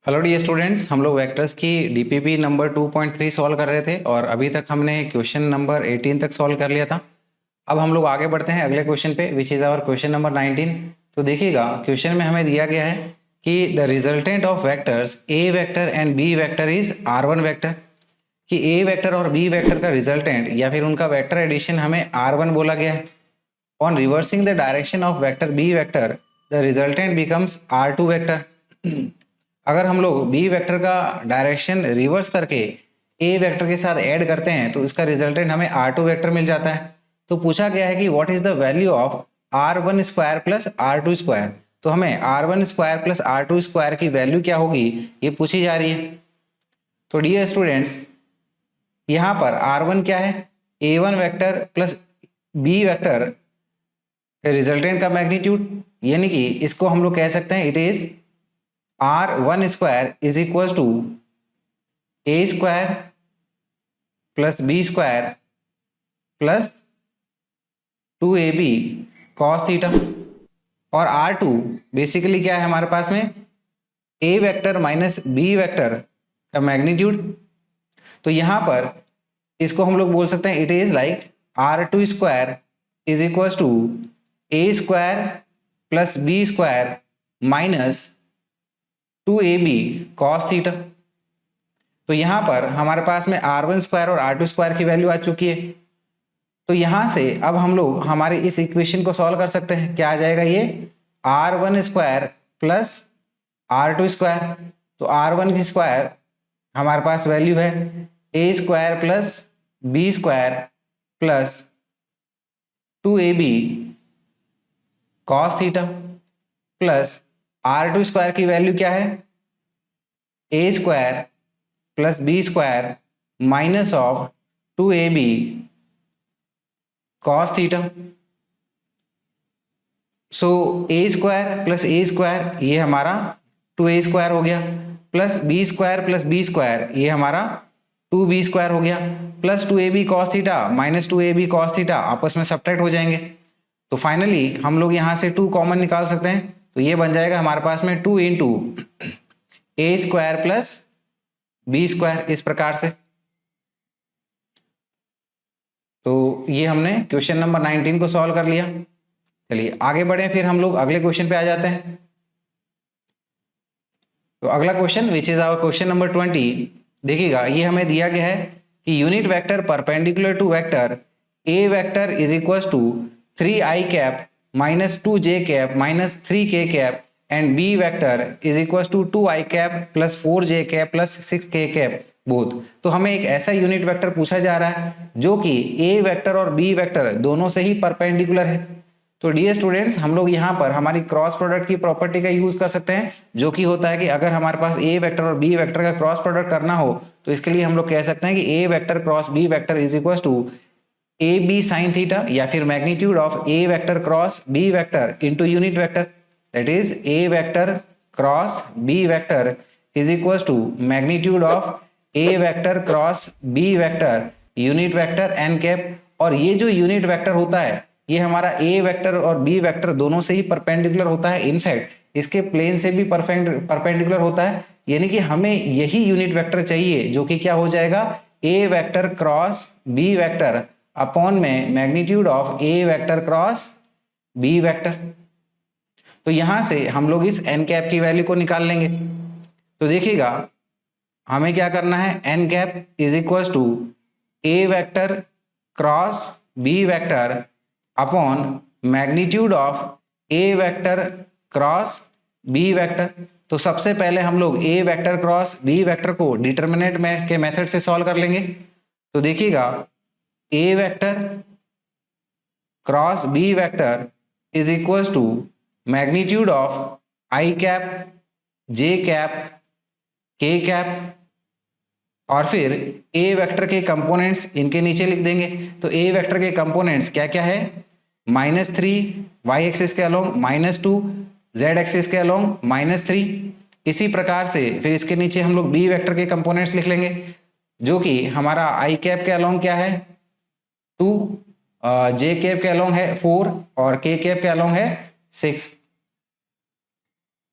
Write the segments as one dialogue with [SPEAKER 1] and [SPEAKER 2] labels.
[SPEAKER 1] Hello D students, हम लोग vectors की डीपीपी नंबर 2.3 सॉल्व कर रहे थे और अभी तक हमने क्वेश्चन नंबर 18 तक सॉल्व कर लिया था। अब हम लोग आगे बढ़ते हैं अगले क्वेश्चन पे, which is our question number 19। तो देखिएगा, क्वेश्चन में हमें दिया गया है कि the resultant of vectors A vector and B vector is R1 vector, कि ए वेक्टर और बी वेक्टर का रिजल्टेंट या फिर उनका वेक्टर एडिशन हमें R1 बोला गया है। On reversing the direction of vector B vector the resultant becomes R2 vector. अगर हम लोग बी वेक्टर का डायरेक्शन रिवर्स करके ए वेक्टर के साथ ऐड करते हैं तो इसका रिजल्टेंट हमें R2 वेक्टर मिल जाता है। तो पूछा गया है कि what is the value of R1 square plus R2 square. तो हमें R1 square plus R2 square की वैल्यू क्या होगी ये पूछी जा रही है। तो डियर स्टूडेंट्स, यहाँ पर R1 क्या है, A1 vector plus B vector resultant का मैग्नीट्यूड, यानी कि इसको हम लोग कह सकते हैं it is R1 square is equal to A square plus B square plus 2AB cos theta. और R2 बेसिकली क्या है हमारे पास में, A vector minus B vector का मैग्नीट्यूड। तो यहां पर इसको हम लोग बोल सकते हैं it is like R2 square is equal to A square plus B square minus 2AB cos theta. तो यहां पर हमारे पास में R1 स्क्वायर और R2 स्क्वायर की वैल्यू आ चुकी है। तो यहां से अब हम लोग हमारे इस इक्वेशन को सॉल्व कर सकते हैं। क्या आ जाएगा ये, R1 square plus R2 square. तो R1 की स्क्वायर हमारे पास वैल्यू है A square plus B square plus 2AB cos theta plus R2 square की वैल्यू क्या है, A square plus B square minus of 2AB cos theta. So A square plus A square ये हमारा 2A square हो गया, plus B square ये हमारा 2B square हो गया, plus 2AB cos theta minus 2AB cos theta आपस में सब्ट्रैक्ट हो जाएंगे। तो फाइनली हम लोग यहाँ से 2 कॉमन निकाल सकते हैं। तो ये बन जाएगा हमारे पास में 2 इंटू ए स्क्वायर प्लस बी स्क्वायर, इस प्रकार से। तो ये हमने क्वेश्चन नंबर 19 को सॉल्व कर लिया। चलिए आगे बढ़े, फिर हम लोग अगले क्वेश्चन पे आ जाते हैं। तो अगला question which is our question number 20। देखिएगा, ये हमें दिया गया है कि unit vector perpendicular to vector A vector is equal to 3i cap minus 2j cap minus 3k cap and B vector is equal to 2i cap plus 4j cap plus 6k cap both. तो हमें एक ऐसा unit vector पूछा जा रहा है जो कि ए वेक्टर और बी वेक्टर दोनों से ही परपेंडिकुलर है। तो डियर स्टूडेंट्स, हम लोग यहाँ पर हमारी क्रॉस प्रोडक्ट की प्रॉपर्टी का यूज कर सकते हैं, जो कि होता है कि अगर हमारे पास ए वेक्टर और बी वेक्टर का क्रॉस प्रोडक्ट करना हो तो इसके लिए हम लोग कह सकते हैं कि ए vector cross B vector is equal to A B sine theta, या फिर magnitude of A vector cross B vector into unit vector, that is A vector cross B vector is equal to magnitude of A vector cross B vector unit vector N cap. और ये जो unit vector होता है ये हमारा ए vector और B vector दोनों से ही परपेंडिकुलर होता है, इनफैक्ट इसके प्लेन से भी परपेंडिकुलर होता है। यानी कि हमें यही यूनिट वेक्टर चाहिए जो कि क्या हो जाएगा, A vector cross B vector upon में magnitude of A vector cross B vector. तो यहां से हम लोग इस एन कैप की वैल्यू को निकाल लेंगे। तो देखिएगा, हमें क्या करना है, N cap is equal to A vector cross B vector upon magnitude of A vector cross B vector. तो सबसे पहले हम लोग A vector cross B vector को डिटर्मिनेंट में के मेथड से सॉल्व कर लेंगे। तो देखिएगा, A vector cross B vector is equal to magnitude of I cap J cap K cap, और फिर ए वेक्टर के कंपोनेंट्स इनके नीचे लिख देंगे। तो ए वेक्टर के कंपोनेंट्स क्या क्या है, -3 वाई एक्सिस के अलोंग, -2 जेड एक्सिस के अलोंग, -3। इसी प्रकार से फिर इसके नीचे हम लोग बी वेक्टर के कंपोनेंट्स लिख लेंगे, जो कि हमारा आई कैप के अलोंग क्या है 2, जे कैप के अलोंग है 4 और के कैप के अलोंग है 6।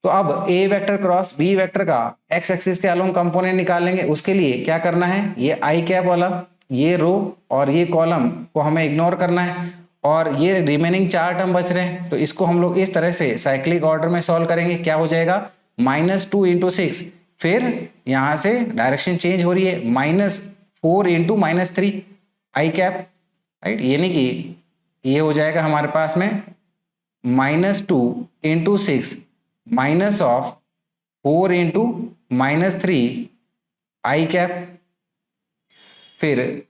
[SPEAKER 1] तो अब ए वेक्टर क्रॉस बी वेक्टर का एक्स एक्सिस के अलोंग कंपोनेंट निकाल लेंगे। उसके लिए क्या करना है, ये आई कैप वाला, ये रो और ये कॉलम को हमें इग्नोर करना है, और ये रिमेनिंग 4 टर्म बच रहे हैं, तो इसको हम लोग इस तरह से साइक्लिक ऑर्डर में सॉल्व करेंगे। क्या हो जाएगा, -2 × 6, फिर यहां से डायरेक्शन चेंज हो रही है, -4 × -3 आई कैप, राइट, यानी कि ये हो जाएगा हमारे पास में -2 × 6 -4 × -3 आई कैप। फिर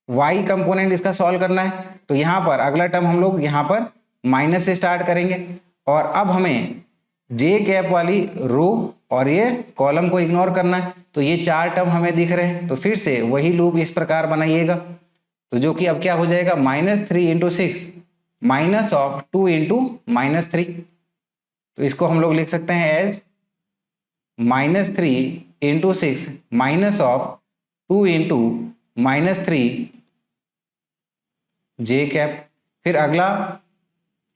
[SPEAKER 1] y कंपोनेंट इसका सॉल्व करना है, तो यहां पर अगला टर्म हम लोग यहां पर माइनस से स्टार्ट करेंगे, और अब हमें j कैप वाली रो और ये कॉलम को इग्नोर करना है। तो ये 4 टर्म हमें दिख रहे हैं, तो फिर से वही लूप इस प्रकार बनाइएगा, तो जो कि अब क्या हो जाएगा, -3 × 6 -2 × -3, तो इसको हम लोग लिख सकते हैं एज -3 × 6 -2 × -3 जे कैप। फिर अगला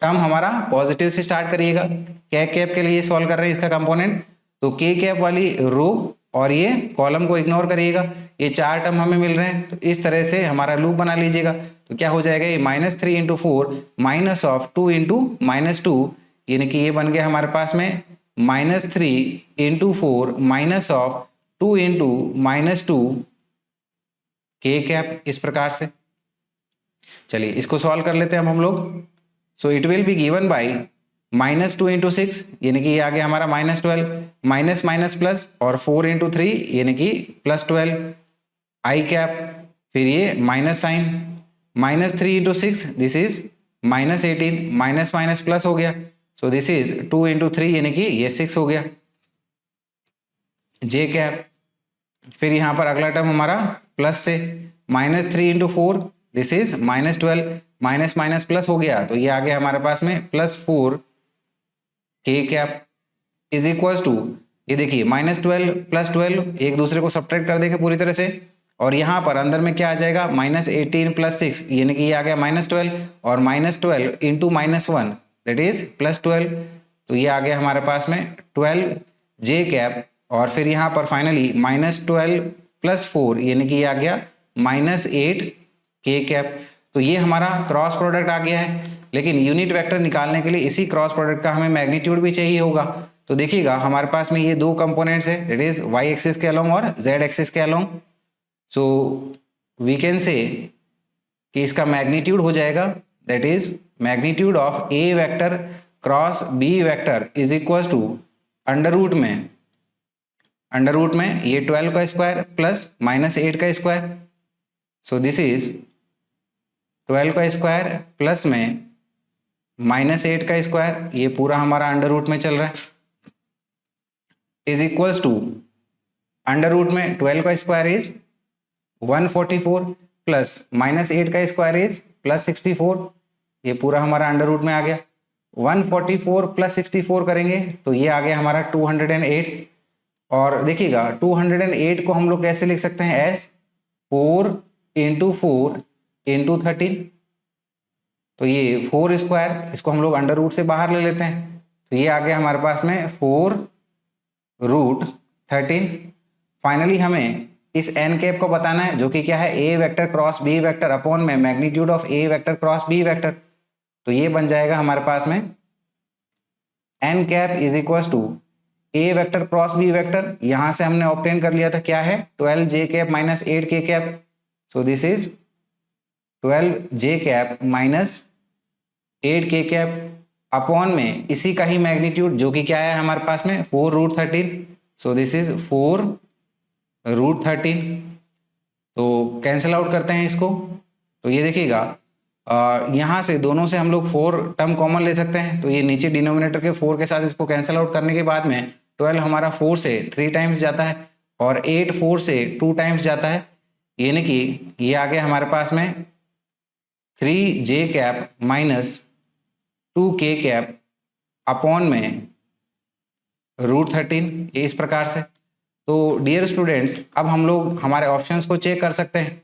[SPEAKER 1] टर्म हमारा पॉजिटिव से स्टार्ट करिएगा, के कैप के लिए सॉल्व कर रहे हैं इसका कंपोनेंट, तो के कैप वाली रो और ये कॉलम को इग्नोर करिएगा, ये 4 टर्म हमें मिल रहे हैं, तो इस तरह से हमारा लूप बना लीजिएगा। तो क्या हो जाएगा, ये -3 × 4 -2 × -2, यानी कि ये बन गया हमारे पास में -3 × 4 -2 × -2 के कैप, इस प्रकार से। चलिए इसको सॉल्व कर लेते हैं अब हम लोग। सो it will be given by -2 × 6, यानी कि ये आ गया हमारा -12, माइनस माइनस प्लस, और 4 × 3 यानी कि +12 आई कैप, फिर ये minus sign, -3 × 6 this is -18, minus minus plus हो गया, सो दिस इज 2 × 3 यानी कि ये 6 हो गया जे कैप। फिर यहाँ पर अगला टर्म हमारा प्लस से, -3 × 4 this is -12, minus minus plus हो गया, तो ये आ गया हमारे पास में +4 K cap is equal to, ये देखिए -12 +12 एक दूसरे को सब्ट्रैक्ट कर देंगे पूरी तरह से, और यहाँ पर अंदर में क्या आ जाएगा, -18 + 6, यानी कि ये आ गया -12, और -12 × -1 दैट इज +12, तो ये आ गया हमारे पास में 12 जे कैप, और फिर यहाँ पर फाइनली -12 + 4 यानी कि ये आ गया -8 के कैप। तो ये हमारा क्रॉस प्रोडक्ट आ गया है, लेकिन यूनिट वेक्टर निकालने के लिए इसी क्रॉस प्रोडक्ट का हमें मैग्नीट्यूड भी चाहिए होगा। तो देखिएगा हमारे पास में ये 2 कंपोनेंट्स है, दैट इज y एक्सिस के अलोंग और z एक्सिस के along. So we can say कि इसका मैग्नीट्यूड हो जाएगा, that is magnitude of a vector cross b vector is equal to under root में ये 12 का स्क्वायर प्लस -8 का स्क्वायर, सो दिस इज 12 का स्क्वायर प्लस में -8 का स्क्वायर, ये पूरा हमारा अंडर रूट में चल रहा है, is equals to under root में 12 का स्क्वायर इज 144 प्लस -8 का स्क्वायर इज +64, ये पूरा हमारा अंडर रूट में आ गया। 144 + 64 करेंगे तो ये आ गया हमारा 208, और देखिएगा 208 को हम लोग कैसे लिख सकते हैं, एज 4 × 4 × 13, तो ये 4 स्क्वायर, इसको हम लोग अंडर रूट से बाहर ले लेते हैं, तो ये आ गया हमारे पास में 4√13। फाइनली हमें इस एन कैप को बताना है, जो कि क्या है, ए vector cross B vector upon में magnitude of A vector cross B vector, तो ये बन जाएगा हमारे पास में N cap is equal to A vector cross B vector, यहां से हमने ऑब्टेन कर लिया था क्या है, 12 जे कैप माइनस 8 के cap, so this is 12 J cap minus 8 के कैप अपॉन में इसी का ही मैग्नीट्यूड, जो कि क्या है हमारे पास में 4√13, सो दिस इज 4√13। तो कैंसिल आउट करते हैं इसको, तो ये देखिएगा यहाँ से दोनों से हम लोग 4 टर्म कॉमन ले सकते हैं, तो ये नीचे डिनोमिनेटर के 4 के साथ इसको कैंसिल आउट करने के बाद में 12 हमारा 4 से 3 टाइम्स जाता है, और 8 4 से 2 टाइम्स जाता है, यानी कि ये आ गया हमारे पास में 3 जे कैप माइनस 2 के कैप अपॉन में √13, ये इस प्रकार से। तो डियर स्टूडेंट्स, अब हम लोग हमारे ऑप्शंस को चेक कर सकते हैं।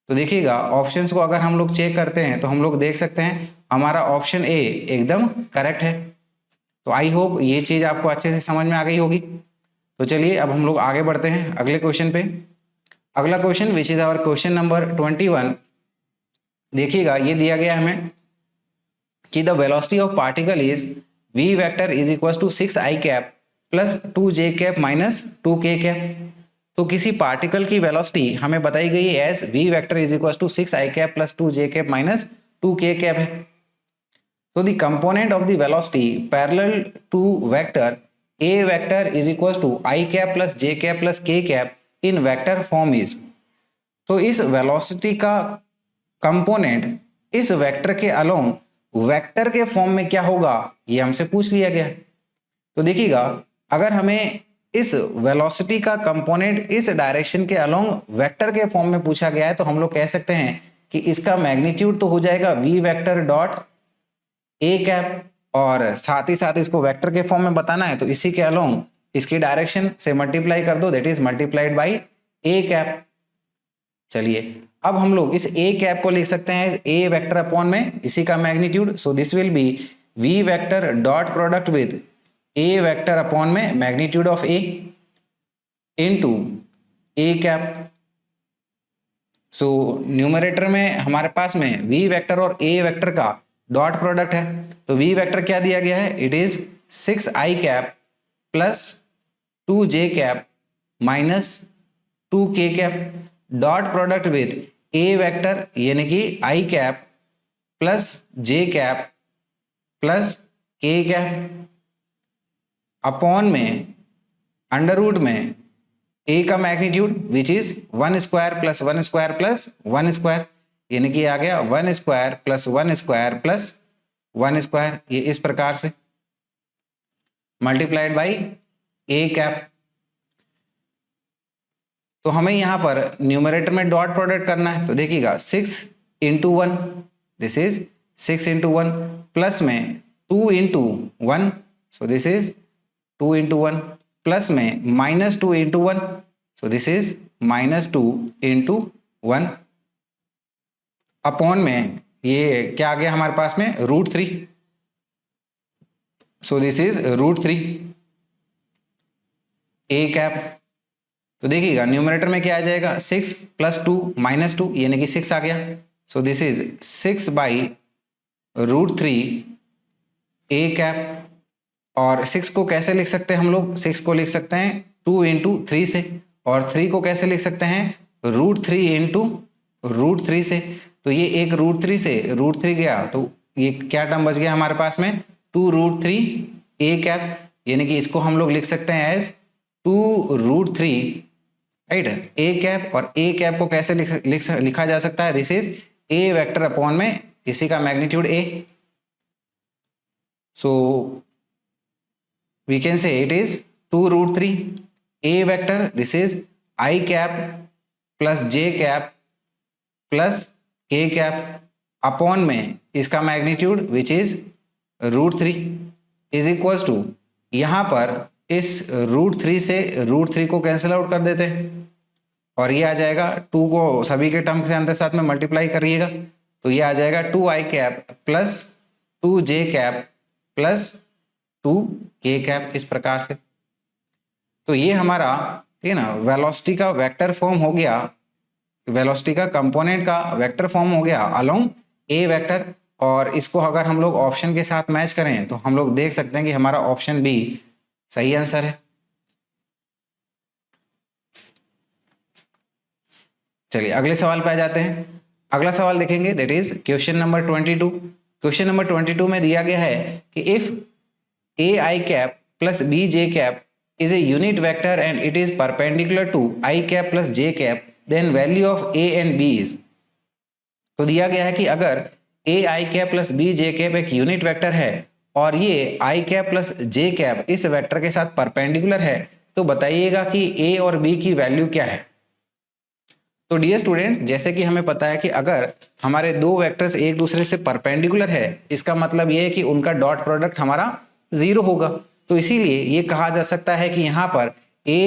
[SPEAKER 1] तो देखिएगा ऑप्शंस को अगर हम लोग चेक करते हैं तो हम लोग देख सकते हैं हमारा ऑप्शन ए एकदम करेक्ट है, तो आई होप ये चीज़ आपको अच्छे से समझ में आ गई होगी। तो चलिए अब हम लोग आगे बढ़ते हैं अगले क्वेश्चन पे। अगला question which is our question number 21। देखिएगा ये दिया गया हमें कि the velocity of particle is v vector is equal to 6i cap plus 2j cap minus 2k cap. तो किसी पार्टिकल की वेलोसिटी हमें बताई गई है as v vector is equal to 6i cap plus 2j cap minus 2k cap है। तो the component of the velocity parallel to vector a vector is equal to i cap plus j cap plus k cap in vector form is. तो इस velocity का component इस vector के along vector के form में क्या होगा ये हमसे पूछ लिया गया। तो देखिएगा अगर हमें इस वेलोसिटी का कंपोनेंट इस डायरेक्शन के अलोंग वेक्टर के फॉर्म में पूछा गया है तो हम लोग कह सकते हैं कि इसका मैग्नीट्यूड तो हो जाएगा v vector dot a cap, और साथ ही साथ इसको वेक्टर के फॉर्म में बताना है तो इसी के अलोंग इसकी डायरेक्शन से मल्टीप्लाई कर दो, that is multiplied by a cap. चलिए अब हम लोग इस a कैप को लिख सकते हैं a वेक्टर अपॉन में इसी का magnitude. So this will be v vector dot product with a vector upon में magnitude of a into a cap. So numerator में हमारे पास में v वेक्टर और a वेक्टर का डॉट प्रोडक्ट है तो v वेक्टर क्या दिया गया है, it is 6i cap plus 2j cap minus 2k cap dot product with a vector यानी कि i cap plus j cap plus k cap upon में अंडर रूट में a का magnitude which is 1 square plus 1 square plus 1 square यानी कि आ गया 1 square plus 1 square plus 1 square, ये इस प्रकार से मल्टीप्लाइड बाई a कैप। तो हमें यहाँ पर न्यूमरेटर में डॉट प्रोडक्ट करना है तो देखिएगा 6 into 1 this is 6 into 1 plus में 2 into 1 so this is 2 into 1 plus में minus 2 into 1 so this is minus 2 into 1 upon में ये क्या आ गया हमारे पास में √3 so this is √3 a cap. तो देखिएगा न्यूमरेटर में क्या आ जाएगा 6 प्लस 2 माइनस 2 यानी कि 6 आ गया। So this is 6 by √3 a cap. और 6 को कैसे लिख सकते हैं हम लोग, 6 को लिख सकते हैं 2 इंटू 3 से, और 3 को कैसे लिख सकते हैं √3 इंटू √3 से। तो ये एक √3 से √3 गया तो ये क्या टर्म बच गया हमारे पास में 2√3 a कैप, यानी कि इसको हम लोग लिख सकते हैं एज 2√3 राइट a कैप। और a कैप को कैसे लिखा जा सकता है, this is a vector upon में इसी का magnitude a। So we can say it is 2√3 a vector this is i cap plus j cap plus k cap upon में इसका magnitude which is √3 is equals to, यहाँ पर इस √3 से √3 को कैंसिल आउट कर देते हैं और ये आ जाएगा 2 को सभी के टर्म के अंदर साथ में मल्टीप्लाई करिएगा तो ये आ जाएगा 2i cap plus 2j cap plus 2k cap इस प्रकार से। तो ये हमारा ठीक है ना वेलोसिटी का वेक्टर फॉर्म हो गया, वेलोसिटी का कंपोनेंट का वेक्टर फॉर्म हो गया अलोंग a वेक्टर। और इसको अगर हम लोग ऑप्शन के साथ मैच करें तो हम लोग देख सकते हैं कि हमारा ऑप्शन बी सही आंसर है। चलिए अगले सवाल पे आ जाते हैं। अगला सवाल देखेंगे that is question number 22। Question number 22 में दिया गया है कि if ai cap plus bj cap is a unit vector and it is perpendicular to i cap plus j cap then value of a and b is। तो दिया गया है कि अगर ai cap plus bj cap एक unit vector है और ये i cap plus j cap इस वेक्टर के साथ परपेंडिकुलर है तो बताइएगा कि a और b की वैल्यू क्या है। तो डियर स्टूडेंट्स जैसे कि हमें पता है कि अगर हमारे दो वेक्टर्स एक दूसरे से परपेंडिकुलर है इसका मतलब ये है कि उनका डॉट प्रोडक्ट हमारा 0 होगा। तो इसीलिए ये कहा जा सकता है कि यहाँ पर a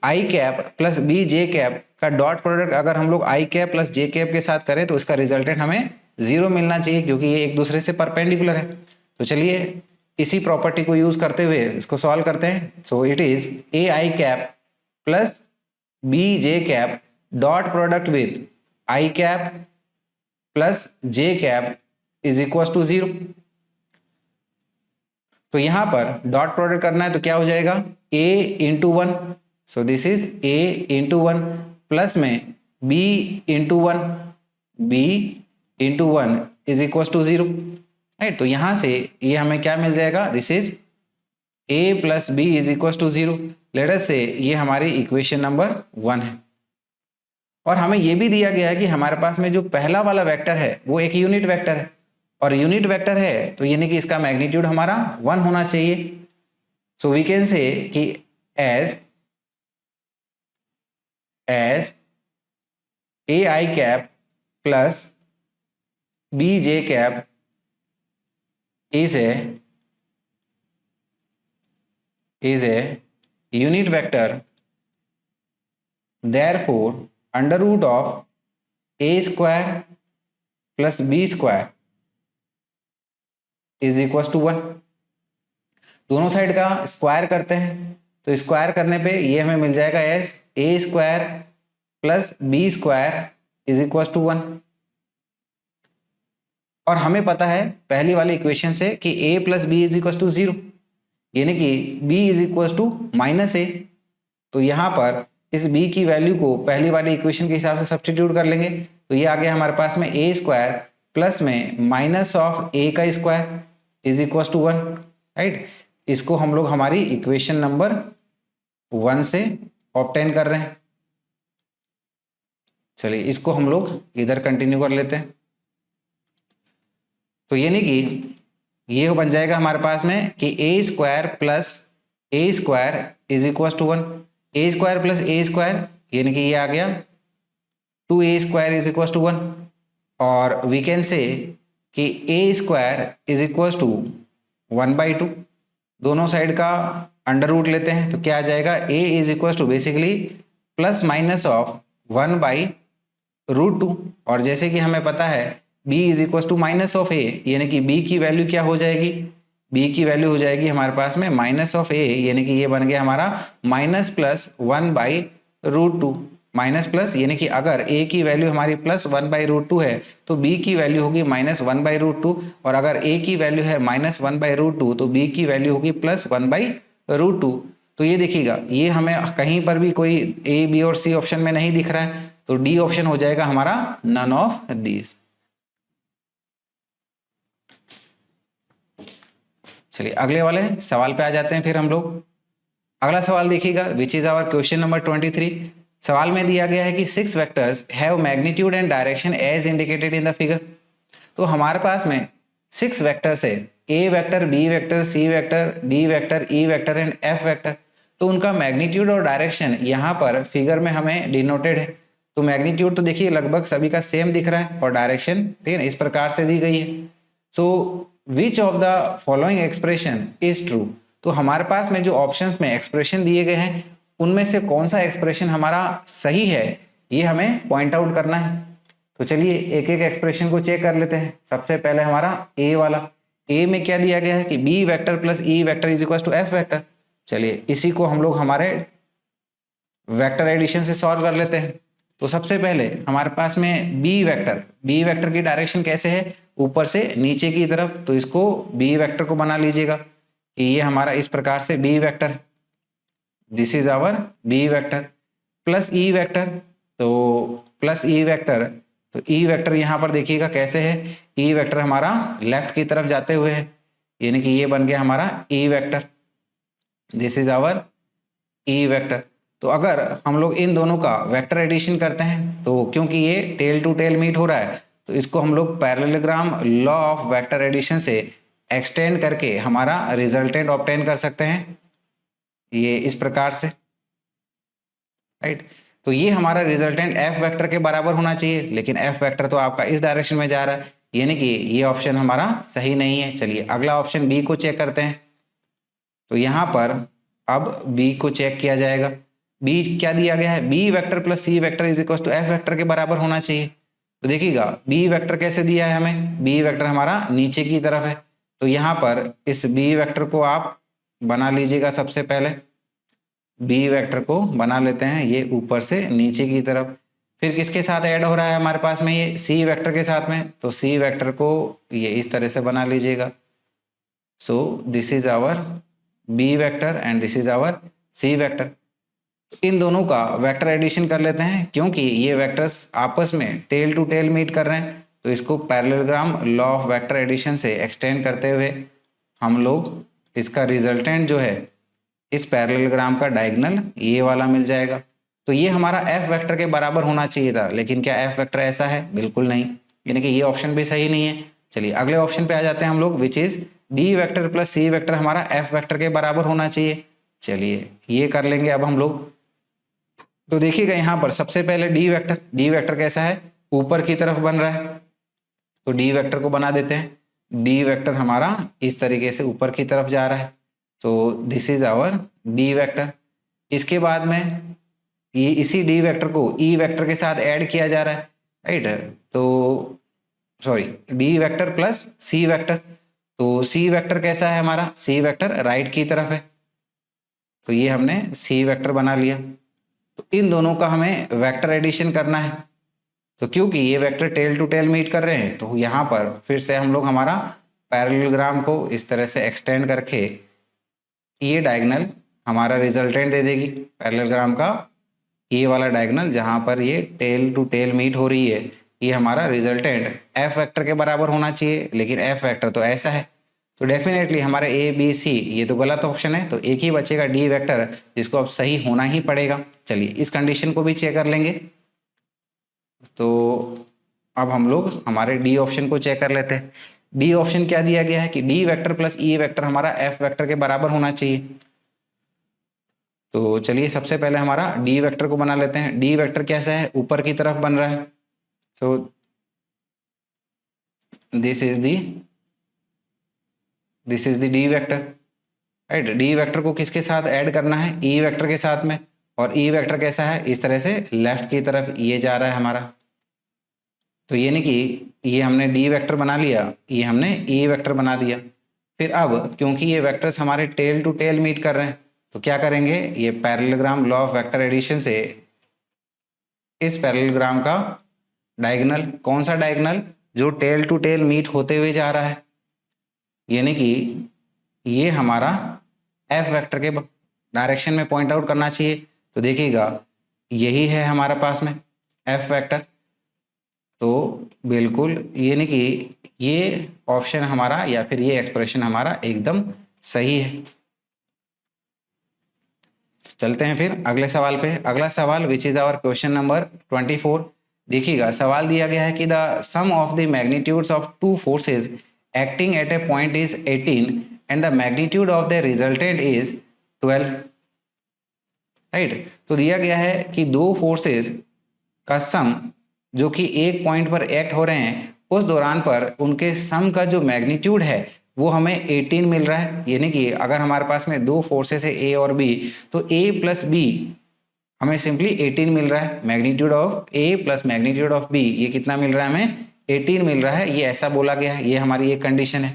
[SPEAKER 1] i cap plus b j cap का डॉट प्रोडक्ट अगर हम लोग i cap plus j cap के साथ करें तो इसका रिजल्टेंट हमें 0 मिलना चाहिए क्योंकि ये एक दूसरे से परपेंडिकुलर है। तो चलिए इसी प्रॉपर्टी को यूज करते हुए इसको सॉल्व करते हैं। So it is A I cap plus B J cap dot product with I cap plus J cap is equal to 0। तो यहां पर डॉट प्रोडक्ट करना है तो क्या हो जाएगा, a into 1, so this is a into 1 plus में b into 1, b into 1 is equal to 0, right. तो यहां से ये हमें क्या मिल जाएगा, this is a plus B is equal to 0। Let us say ये हमारी इक्वेशन नंबर 1 है। और हमें ये भी दिया गया है कि हमारे पास में जो पहला वाला वेक्टर है वो एक यूनिट वेक्टर है, और यूनिट वेक्टर है तो यानी कि इसका मैग्नीट्यूड हमारा 1 होना चाहिए। सो वी कैन से कि as A I cap plus B J cap is a unit vector, therefore under root of a square plus b square is equals to 1। दोनों साइड का स्क्वायर करते हैं तो स्क्वायर करने पे ये हमें मिल जाएगा as A square plus B square is equal to 1। और हमें पता है पहली वाली इक्वेशन से कि a plus B is equal to 0, यानी कि b is equal to minus A. तो यहाँ पर इस b की वैल्यू को पहली वाली इक्वेशन के हिसाब से सब्स्टिट्यूट कर लेंगे तो ये आ गया हमारे पास में a स्क्वायर प्लस में माइनस ऑफ a का square is equal to 1, right. इसको हम लोग हमारी इक्वेशन नंबर 1 से ऑब्टेन कर रहे हैं। चलिए इसको हम लोग इधर कंटिन्यू कर लेते हैं। तो यानी कि ये बन जाएगा हमारे पास में कि A square plus A square is equal to 1, A square plus A square यानी कि ये आ गया 2a square is equal to 1। और वी कैन से कि A square is equal to 1/2, दोनों साइड का अंडर रूट लेते हैं तो क्या आ जाएगा, a is equal to basically plus minus of 1/√2। और जैसे कि हमें पता है b is equal to minus of a, यानी कि b की वैल्यू क्या हो जाएगी, b की वैल्यू हो जाएगी हमारे पास में माइनस ऑफ a, यानी कि ये बन गया हमारा माइनस प्लस 1/√2। माइनस प्लस यानी कि अगर a की वैल्यू हमारी प्लस 1/√2 है तो b की वैल्यू होगी माइनस 1/√2, और अगर a की वैल्यू है माइनस 1/√2 तो b की वैल्यू होगी प्लस 1/√2। तो ये देखिएगा ये हमें कहीं पर भी कोई a b और c ऑप्शन में नहीं दिख रहा है तो डी ऑप्शन हो जाएगा हमारा नन ऑफ दीज। चलिए अगले वाले सवाल पे आ जाते हैं फिर हम लोग। अगला सवाल देखिएगा which is our question number 23। सवाल में दिया गया है कि 6 vectors have magnitude and direction as indicated in the figure. तो हमारे पास में 6 वेक्टर्स है, ए vector, B vector, C vector, D vector, E vector and F vector. तो उनका मैग्नीट्यूड और डायरेक्शन यहाँ पर फिगर में हमें डिनोटेड है। तो मैग्नीट्यूड तो देखिए लगभग सभी का सेम दिख रहा है और डायरेक्शन ठीक है इस प्रकार से दी गई है। So which of the following expression is true. तो हमारे पास में जो ऑप्शंस में एक्सप्रेशन दिए गए हैं उनमें से कौन सा एक्सप्रेशन हमारा सही है ये हमें पॉइंट आउट करना है। तो चलिए एक एक एक्सप्रेशन को चेक कर लेते हैं। सबसे पहले हमारा ए वाला, ए में क्या दिया गया है कि B vector plus E vector is equal to F vector. चलिए इसी को हम लोग हमारे वेक्टर एडिशन से सॉल्व कर लेते हैं। तो सबसे पहले हमारे पास में बी वेक्टर की डायरेक्शन कैसे है, ऊपर से नीचे की तरफ। तो इसको बी वेक्टर को बना लीजिएगा कि ये हमारा इस प्रकार से B vector, this is our B vector plus E vector. तो प्लस ई वेक्टर, तो ई वेक्टर यहाँ पर देखिएगा कैसे है, ई वेक्टर हमारा लेफ्ट की तरफ जाते हुए है यानी कि ये बन गया हमारा E vector, this is our E vector. तो अगर हम लोग इन दोनों का वेक्टर एडिशन करते हैं तो क्योंकि ये टेल टू टेल मीट हो रहा है तो इसको हम लोग parallelogram law of vector addition से एक्सटेंड करके हमारा रिजल्टेंट ऑब्टेन कर सकते हैं ये इस प्रकार से, राइट। तो ये हमारा रिजल्टेंट एफ वेक्टर के बराबर होना चाहिए, लेकिन एफ वेक्टर तो आपका इस डायरेक्शन में जा रहा है यानी कि ये ऑप्शन हमारा सही नहीं है। चलिए अगला ऑप्शन बी को चेक करते हैं। तो यहाँ पर अब बी को चेक किया जाएगा। बी क्या दिया गया है, B vector plus C vector is equal to F vector के बराबर होना चाहिए। तो देखिएगा बी वेक्टर कैसे दिया है हमें, बी वेक्टर हमारा नीचे की तरफ है तो यहाँ पर इस बी वेक्टर को आप बना लीजिएगा। सबसे पहले बी वेक्टर को बना लेते हैं, ये ऊपर से नीचे की तरफ। फिर किसके साथ ऐड हो रहा है हमारे पास में, ये सी वेक्टर के साथ में, तो सी वेक्टर को ये इस तरह से बना लीजिएगा। So this is our B vector and this is our C vector. इन दोनों का वेक्टर एडिशन कर लेते हैं, क्योंकि ये वेक्टर्स आपस में टेल टू टेल मीट कर रहे हैं, तो इसको parallelogram law of vector addition से एक्सटेंड करते हुए हम लोग इसका रिजल्टेंट जो है इस पैरेललोग्राम का डायगोनल ये वाला मिल जाएगा। तो ये हमारा एफ वेक्टर के बराबर होना चाहिए था, लेकिन क्या एफ वेक्टर ऐसा है? बिल्कुल नहीं, यानी कि ये ऑप्शन भी सही नहीं है। चलिए अगले ऑप्शन पे आ जाते हैं हम लोग, which is D vector plus C vector हमारा एफ वेक्टर के बराबर होना चाहिए। चलिए ये कर लेंगे अब हम लोग। तो देखिएगा यहाँ पर सबसे पहले डी वेक्टर कैसा है? ऊपर की तरफ बन रहा है, तो डी वेक्टर को बना देते हैं। डी वेक्टर हमारा इस तरीके से ऊपर की तरफ जा रहा है, तो this is our D vector. इसके बाद में ये इसी डी वेक्टर को ई वेक्टर के साथ ऐड किया जा रहा है, राइट? तो sorry, D vector plus C vector. तो सी वेक्टर कैसा है हमारा? सी वेक्टर राइट की तरफ है, तो ये हमने सी वेक्टर बना लिया। तो इन दोनों का हमें वेक्टर एडिशन करना है, तो क्योंकि ये vector tail to tail meet कर रहे हैं, तो यहाँ पर फिर से हम लोग हमारा पैरेललोग्राम को इस तरह से एक्सटेंड करके ये डायगोनल हमारा रिजल्टेंट दे देगी पैरेललोग्राम का। ये वाला डायगोनल जहाँ पर ये टेल टू टेल मीट हो रही है, ये हमारा रिजल्टेंट एफ वेक्टर के बराबर होना चाहिए, लेकिन एफ वेक्टर तो ऐसा है, तो डेफिनेटली हमारे ए बी सी ये तो गलत ऑप्शन है। तो एक ही बचेगा डी वेक्टर, जिसको अब सही होना ही पड़ेगा। चलिए इस कंडीशन को भी चेक कर लेंगे। तो अब हम लोग हमारे डी ऑप्शन को चेक कर लेते हैं। डी ऑप्शन क्या दिया गया है कि D vector plus E vector हमारा एफ वेक्टर के बराबर होना चाहिए। तो चलिए सबसे पहले हमारा डी वेक्टर को बना लेते हैं। डी वेक्टर कैसा है? ऊपर की तरफ बन रहा है, सो this is the D vector, right? D vector को किसके साथ ऐड करना है? ई वेक्टर के साथ में। और ई वेक्टर कैसा है? इस तरह से लेफ्ट की तरफ ये जा रहा है हमारा। तो ये नहीं कि ये हमने डी वेक्टर बना लिया, ये हमने ई वेक्टर बना दिया। फिर अब क्योंकि ये वेक्टर्स हमारे टेल टू टेल मीट कर रहे हैं, तो क्या करेंगे? ये parallelogram law of vector addition से इस पैरेललोग्राम का डायगोनल, कौन सा डायगोनल? जो टेल टू टेल मीट होते हुए जा रहा है, यानी कि ये हमारा एफ वेक्टर के डायरेक्शन में पॉइंट आउट करना चाहिए। तो देखिएगा यही है हमारे पास में एफ वेक्टर। तो बिल्कुल ये नहीं कि ये ऑप्शन हमारा या फिर ये एक्सप्रेशन हमारा एकदम सही है। चलते हैं फिर अगले सवाल पे। अगला सवाल which is our question number 24। देखिएगा सवाल दिया गया है कि the sum of the magnitudes of two forces acting at a point is 18 and the magnitude of the resultant is 12, right? तो दिया गया है कि दो फोर्सेज का सम जो कि एक पॉइंट पर एक्ट हो रहे हैं, उस दौरान पर उनके सम का जो मैग्नीट्यूड है वो हमें 18 मिल रहा है। यानी कि अगर हमारे पास में दो फोर्सेस है ए और बी, तो ए प्लस बी हमें सिंपली 18 मिल रहा है। Magnitude of A plus magnitude of B ये कितना मिल रहा है? हमें 18 मिल रहा है। ये ऐसा बोला गया है, ये हमारी एक कंडीशन है।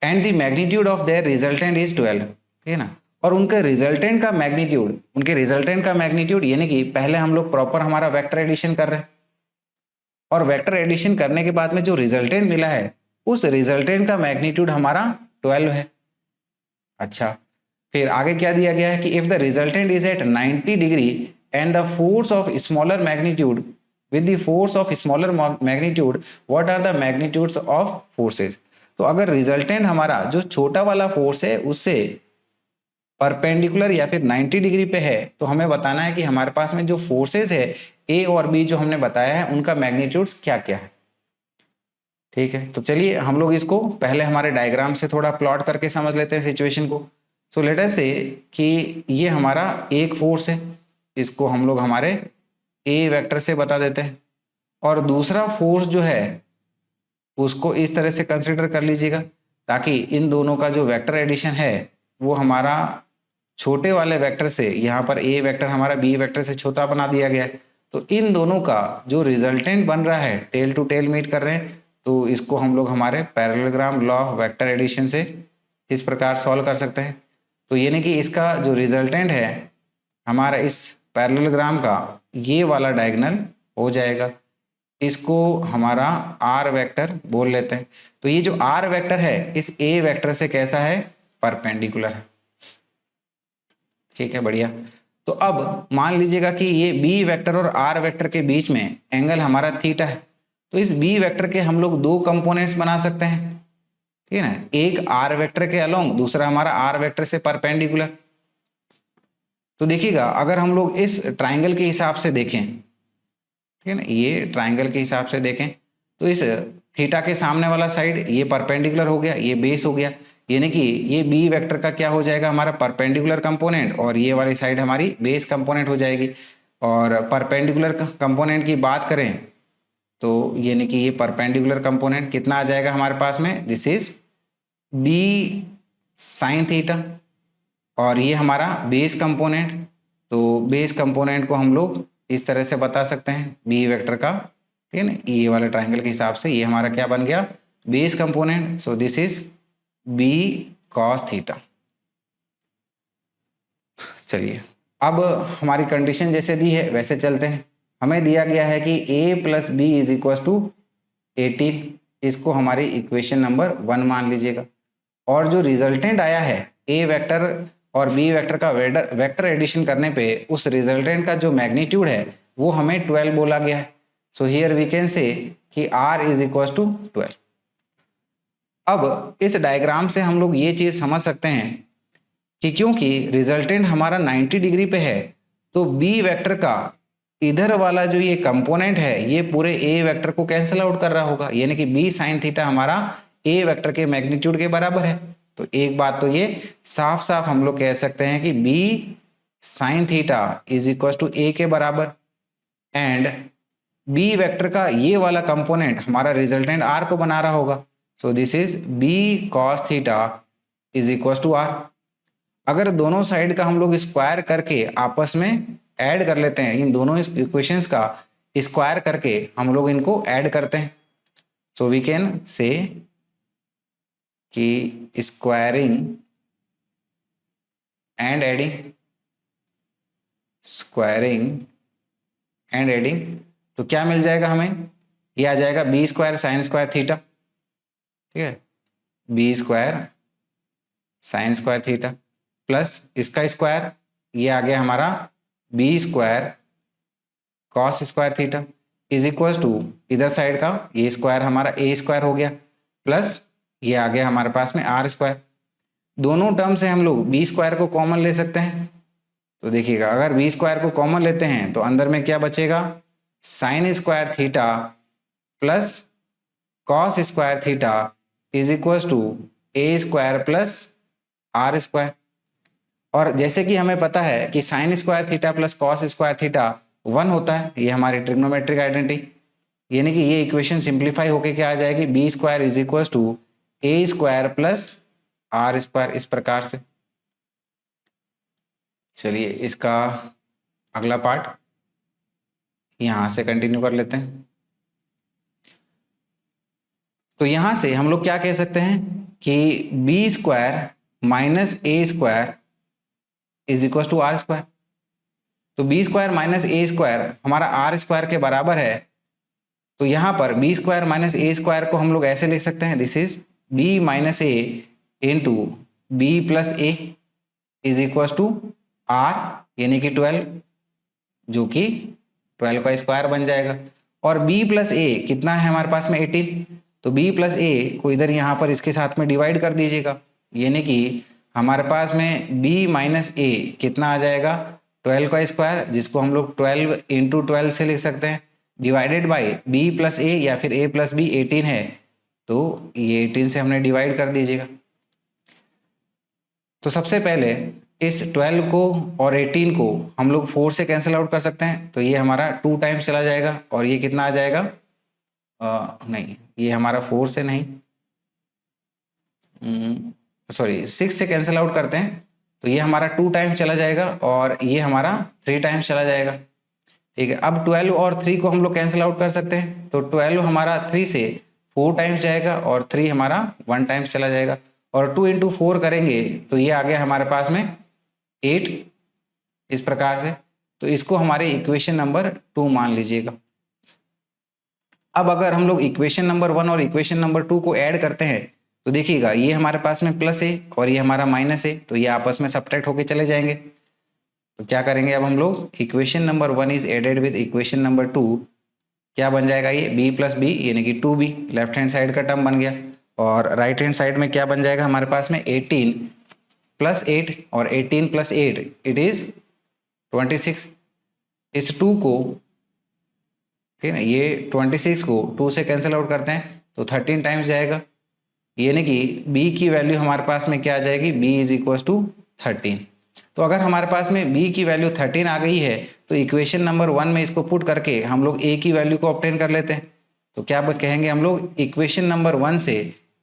[SPEAKER 1] And the magnitude of their resultant is 12, ठीक है ना? और उनके रिजल्टेंट का मैग्नीट्यूड यानी कि पहले हम लोग प्रॉपर हमारा वेक्टर एडिशन कर रहे हैं, और वेक्टर एडिशन करने के बाद में जो रिजल्टेंट मिला है उस रिजल्टेंट का मैग्नीट्यूड हमारा 12 है। अच्छा, फिर आगे क्या दिया गया है कि if the resultant is at 90 degree and the force of smaller magnitude with the force of smaller magnitude, what are the magnitudes of forces? तो अगर रिजल्टेंट हमारा जो छोटा वाला फोर्स है उससे परपेंडिकुलर या फिर 90 डिग्री पे है, तो हमें बताना है कि हमारे पास में जो फोर्सेस है ए और बी जो हमने बताया है उनका मैग्नीट्यूड्स क्या क्या है। ठीक है, तो चलिए हम लोग इसको पहले हमारे डायग्राम से थोड़ा प्लॉट करके समझ लेते हैं सिचुएशन को। सो लेट अस से कि ये हमारा एक फोर्स है, इसको हम लोग हमारे ए वेक्टर से बता देते हैं, और दूसरा फोर्स जो है उसको इस तरह से कंसिडर कर लीजिएगा ताकि इन दोनों का जो वेक्टर एडिशन है वो हमारा छोटे वाले वेक्टर से, यहाँ पर ए वेक्टर हमारा बी वेक्टर से छोटा बना दिया गया है, तो इन दोनों का जो रिजल्टेंट बन रहा है टेल टू टेल मीट कर रहे हैं, तो इसको हम लोग हमारे parallelogram law of vector addition से इस प्रकार सॉल्व कर सकते हैं। तो यानी कि इसका जो रिजल्टेंट है हमारा इस पैरेललोग्राम का ये वाला डायगोनल हो जाएगा। इसको हमारा आर वेक्टर बोल लेते हैं। तो ये जो आर वेक्टर है इस ए वेक्टर से कैसा है, परपेंडिकुलर है। ठीक है, बढ़िया। तो अब मान लीजिएगा कि ये बी वेक्टर और आर वेक्टर के बीच में एंगल हमारा थीटा है। तो इस बी वेक्टर के हम लोग दो कंपोनेंट्स बना सकते हैं, ठीक है ना, एक आर वेक्टर के अलोंग, दूसरा हमारा आर वेक्टर से परपेंडिकुलर। तो देखिएगा अगर हम लोग इस ट्राइंगल के हिसाब से देखें, ठीक है ना, ये ट्राइंगल के हिसाब से देखें तो इस थीटा के सामने वाला साइड ये परपेंडिकुलर हो गया, ये बेस हो गया, यानी कि ये बी वेक्टर का क्या हो जाएगा, हमारा परपेंडिकुलर कंपोनेंट, और ये वाली साइड हमारी बेस कंपोनेंट हो जाएगी। और परपेंडिकुलर कंपोनेंट की बात करें तो यानी कि ये परपेंडिकुलर कंपोनेंट कितना आ जाएगा हमारे पास में, this is B sine theta, और ये हमारा बेस कंपोनेंट। तो बेस कंपोनेंट को हम लोग इस तरह से बता सकते हैं बी वेक्टर का, ठीक है ना, ये वाले ट्राइंगल के हिसाब से ये हमारा क्या बन गया, base component. So this is B cos theta. चलिए अब हमारी कंडीशन जैसे दी है वैसे चलते हैं। हमें दिया गया है कि a plus B is equal to 18, इसको हमारी इक्वेशन नंबर 1 मान लीजिएगा। और जो रिजल्टेंट आया है a वेक्टर और b वेक्टर का वेक्टर एडिशन करने पे उस रिजल्टेंट का जो मैग्नीट्यूड है वो हमें 12 बोला गया है। सो हियर वी कैन से कि r इज इक्वल टू 12। अब इस डायग्राम से हम लोग ये चीज समझ सकते हैं कि क्योंकि रिजल्टेंट हमारा 90 डिग्री पे है तो बी वेक्टर का इधर वाला जो ये कंपोनेंट है ये पूरे ए वेक्टर को कैंसिल आउट कर रहा होगा, यानी कि बी साइन थीटा हमारा ए वेक्टर के मैग्नीट्यूड के बराबर है। तो एक बात तो ये साफ साफ हम लोग कह सकते हैं कि B sine theta is equal to A के बराबर, एंड बी वेक्टर का ये वाला कंपोनेंट हमारा रिजल्टेंट आर को बना रहा होगा। So this is B cos theta is equal to r. अगर दोनों साइड का हम लोग स्क्वायर करके आपस में ऐड कर लेते हैं, इन दोनों इक्वेशंस का स्क्वायर करके हम लोग इनको ऐड करते हैं, सो वी कैन से कि squaring and adding, squaring and adding, तो क्या मिल जाएगा हमें, ये आ जाएगा b square sine square theta, ठीक है, b square sine square theta plus इसका स्क्वायर, ये आ गया हमारा b square cos square theta is equal to इधर साइड का ये स्क्वायर हमारा ए स्क्वायर हो गया, प्लस ये आ गया हमारे पास में आर स्क्वायर। दोनों टर्म से हम लोग बी स्क्वायर को कॉमन ले सकते हैं। तो देखिएगा अगर बी स्क्वायर को कॉमन लेते हैं तो अंदर में क्या बचेगा, sine square theta plus cos square theta is equal to A square plus r square. और जैसे कि हमें पता है कि sine square theta plus cos square theta 1 होता है, ये हमारी ट्रिग्नोमेट्रिक आइडेंटिटी, यानी कि ये इक्वेशन सिंप्लीफाई होके क्या आ जाएगी, b square is equal to A square plus r square, इस प्रकार से। चलिए इसका अगला पार्ट यहां से कंटिन्यू कर लेते हैं। तो यहां से हम लोग क्या कह सकते हैं कि b square minus a square is equal to r square. तो b square minus a square हमारा आर स्क्वायर के बराबर है। तो यहाँ पर b square minus a square को हम लोग ऐसे लिख सकते हैं, this is b minus a into b plus a is equal to r, यानी कि 12, जो कि 12 का स्क्वायर बन जाएगा। और b प्लस ए कितना है हमारे पास में 18, तो b प्लस ए को इधर यहाँ पर इसके साथ में डिवाइड कर दीजिएगा, यानी कि हमारे पास में b माइनस ए कितना आ जाएगा 12 का स्क्वायर, जिसको हम लोग 12 इंटू 12 से लिख सकते हैं, डिवाइडेड बाई b प्लस ए या फिर a प्लस बी 18 है, तो ये 18 से हमने डिवाइड कर दीजिएगा। तो सबसे पहले इस 12 को और 18 को हम लोग 4 से कैंसिल आउट कर सकते हैं, तो ये हमारा 2 टाइम्स चला जाएगा और ये कितना आ जाएगा, नहीं ये हमारा 4 से नहीं, सॉरी 6 से कैंसिल आउट करते हैं, तो ये हमारा 2 टाइम्स चला जाएगा और ये हमारा 3 टाइम्स चला जाएगा। ठीक है, अब 12 और 3 को हम लोग कैंसिल आउट कर सकते हैं, तो 12 हमारा 3 से 4 टाइम्स जाएगा और 3 हमारा 1 टाइम्स चला जाएगा, और 2 इंटू 4 करेंगे तो ये आ गया हमारे पास में 8 इस प्रकार से। तो इसको हमारे इक्वेशन नंबर 2 मान लीजिएगा। अब अगर हम लोग इक्वेशन नंबर 1 और इक्वेशन नंबर 2 को ऐड करते हैं तो देखिएगा ये हमारे पास में प्लस है और ये हमारा माइनस है, तो ये आपस में सब्ट्रैक्ट होके चले जाएंगे। तो क्या करेंगे अब हम लोग, equation number 1 is added with equation number 2, क्या बन जाएगा ये b प्लस बी यानी कि 2b, लेफ्ट हैंड साइड का टर्म बन गया। और राइट हैंड साइड में क्या बन जाएगा हमारे पास में 18 प्लस 8, और 18 प्लस 8 इट इज 26। इस 2 को, ठीक है ना, ये 26 को 2 से कैंसिल आउट करते हैं तो 13 टाइम्स जाएगा, यानी कि b की वैल्यू हमारे पास में क्या आ जाएगी, b इज इक्वल टू 13। तो अगर हमारे पास में b की वैल्यू 13 आ गई है तो इक्वेशन नंबर 1 में इसको पुट करके हम लोग a की वैल्यू को ऑब्टेन कर लेते हैं। तो क्या कहेंगे हम लोग, इक्वेशन नंबर 1 से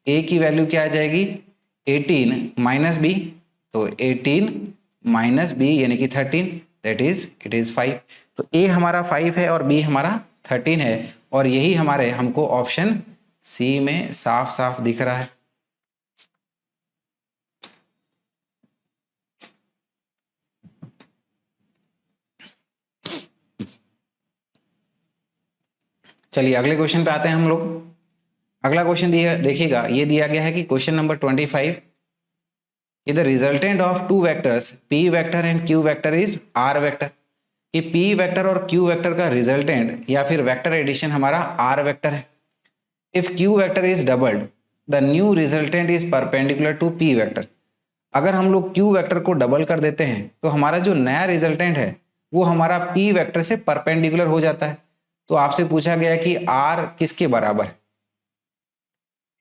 [SPEAKER 1] a की वैल्यू क्या आ जाएगी, 18 माइनस बी, तो 18 माइनस बी यानी कि 13, दैट इज इट इज 5। तो a हमारा 5 है और b हमारा 13 है, और यही हमारे हमको ऑप्शन सी में साफ साफ दिख रहा है। चलिए अगले क्वेश्चन पे आते हैं हम लोग। अगला क्वेश्चन दिया, देखिएगा ये दिया गया है कि क्वेश्चन नंबर 25, कि the resultant of two vectors p vector and q vector is r vector. कि p वेक्टर और q वेक्टर का रिजल्टेंट या फिर वेक्टर एडिशन हमारा r वेक्टर है। If q vector is doubled the new resultant is perpendicular to p vector. अगर हम लोग q वेक्टर को डबल कर देते हैं तो हमारा जो नया रिजल्टेंट है वो हमारा p वेक्टर से परपेंडिकुलर हो जाता है। तो आपसे पूछा गया कि r किसके बराबर है।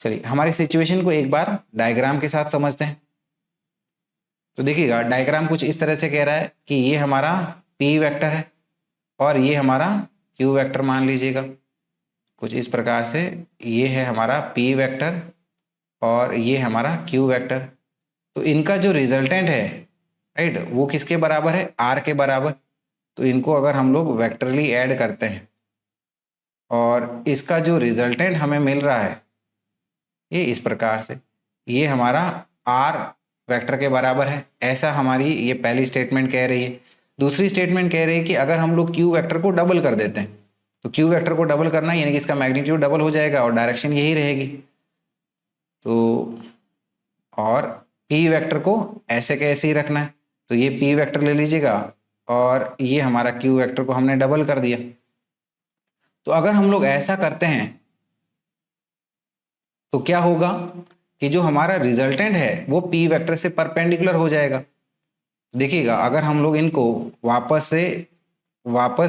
[SPEAKER 1] चलिए हमारी सिचुएशन को एक बार डायग्राम के साथ समझते हैं। तो देखिएगा डायग्राम कुछ इस तरह से कह रहा है कि ये हमारा p वेक्टर है और ये हमारा q वेक्टर मान लीजिएगा कुछ इस प्रकार से। ये है हमारा p वेक्टर और ये हमारा q वेक्टर। तो इनका जो रिजल्टेंट है, राइट, वो किसके बराबर है, r के बराबर। तो इनको अगर हम लोग वेक्टरली ऐड करते हैं और इसका जो रिजल्टेंट हमें मिल रहा है ये इस प्रकार से, ये हमारा r वेक्टर के बराबर है, ऐसा हमारी ये पहली स्टेटमेंट कह रही है। दूसरी स्टेटमेंट कह रही है कि अगर हम लोग q वेक्टर को डबल कर देते हैं, तो q वेक्टर को डबल करना यानी कि इसका मैग्नीट्यूड डबल हो जाएगा और डायरेक्शन यही रहेगी। तो और p वेक्टर को ऐसे कैसे ही रखना है, तो ये p वेक्टर ले लीजिएगा और ये हमारा q वेक्टर को हमने डबल कर दिया। तो अगर हम लोग ऐसा करते हैं तो क्या होगा कि जो हमारा रिजल्टेंट है वो p वेक्टर से परपेंडिकुलर हो जाएगा। देखिएगा अगर हम लोग इनको वापस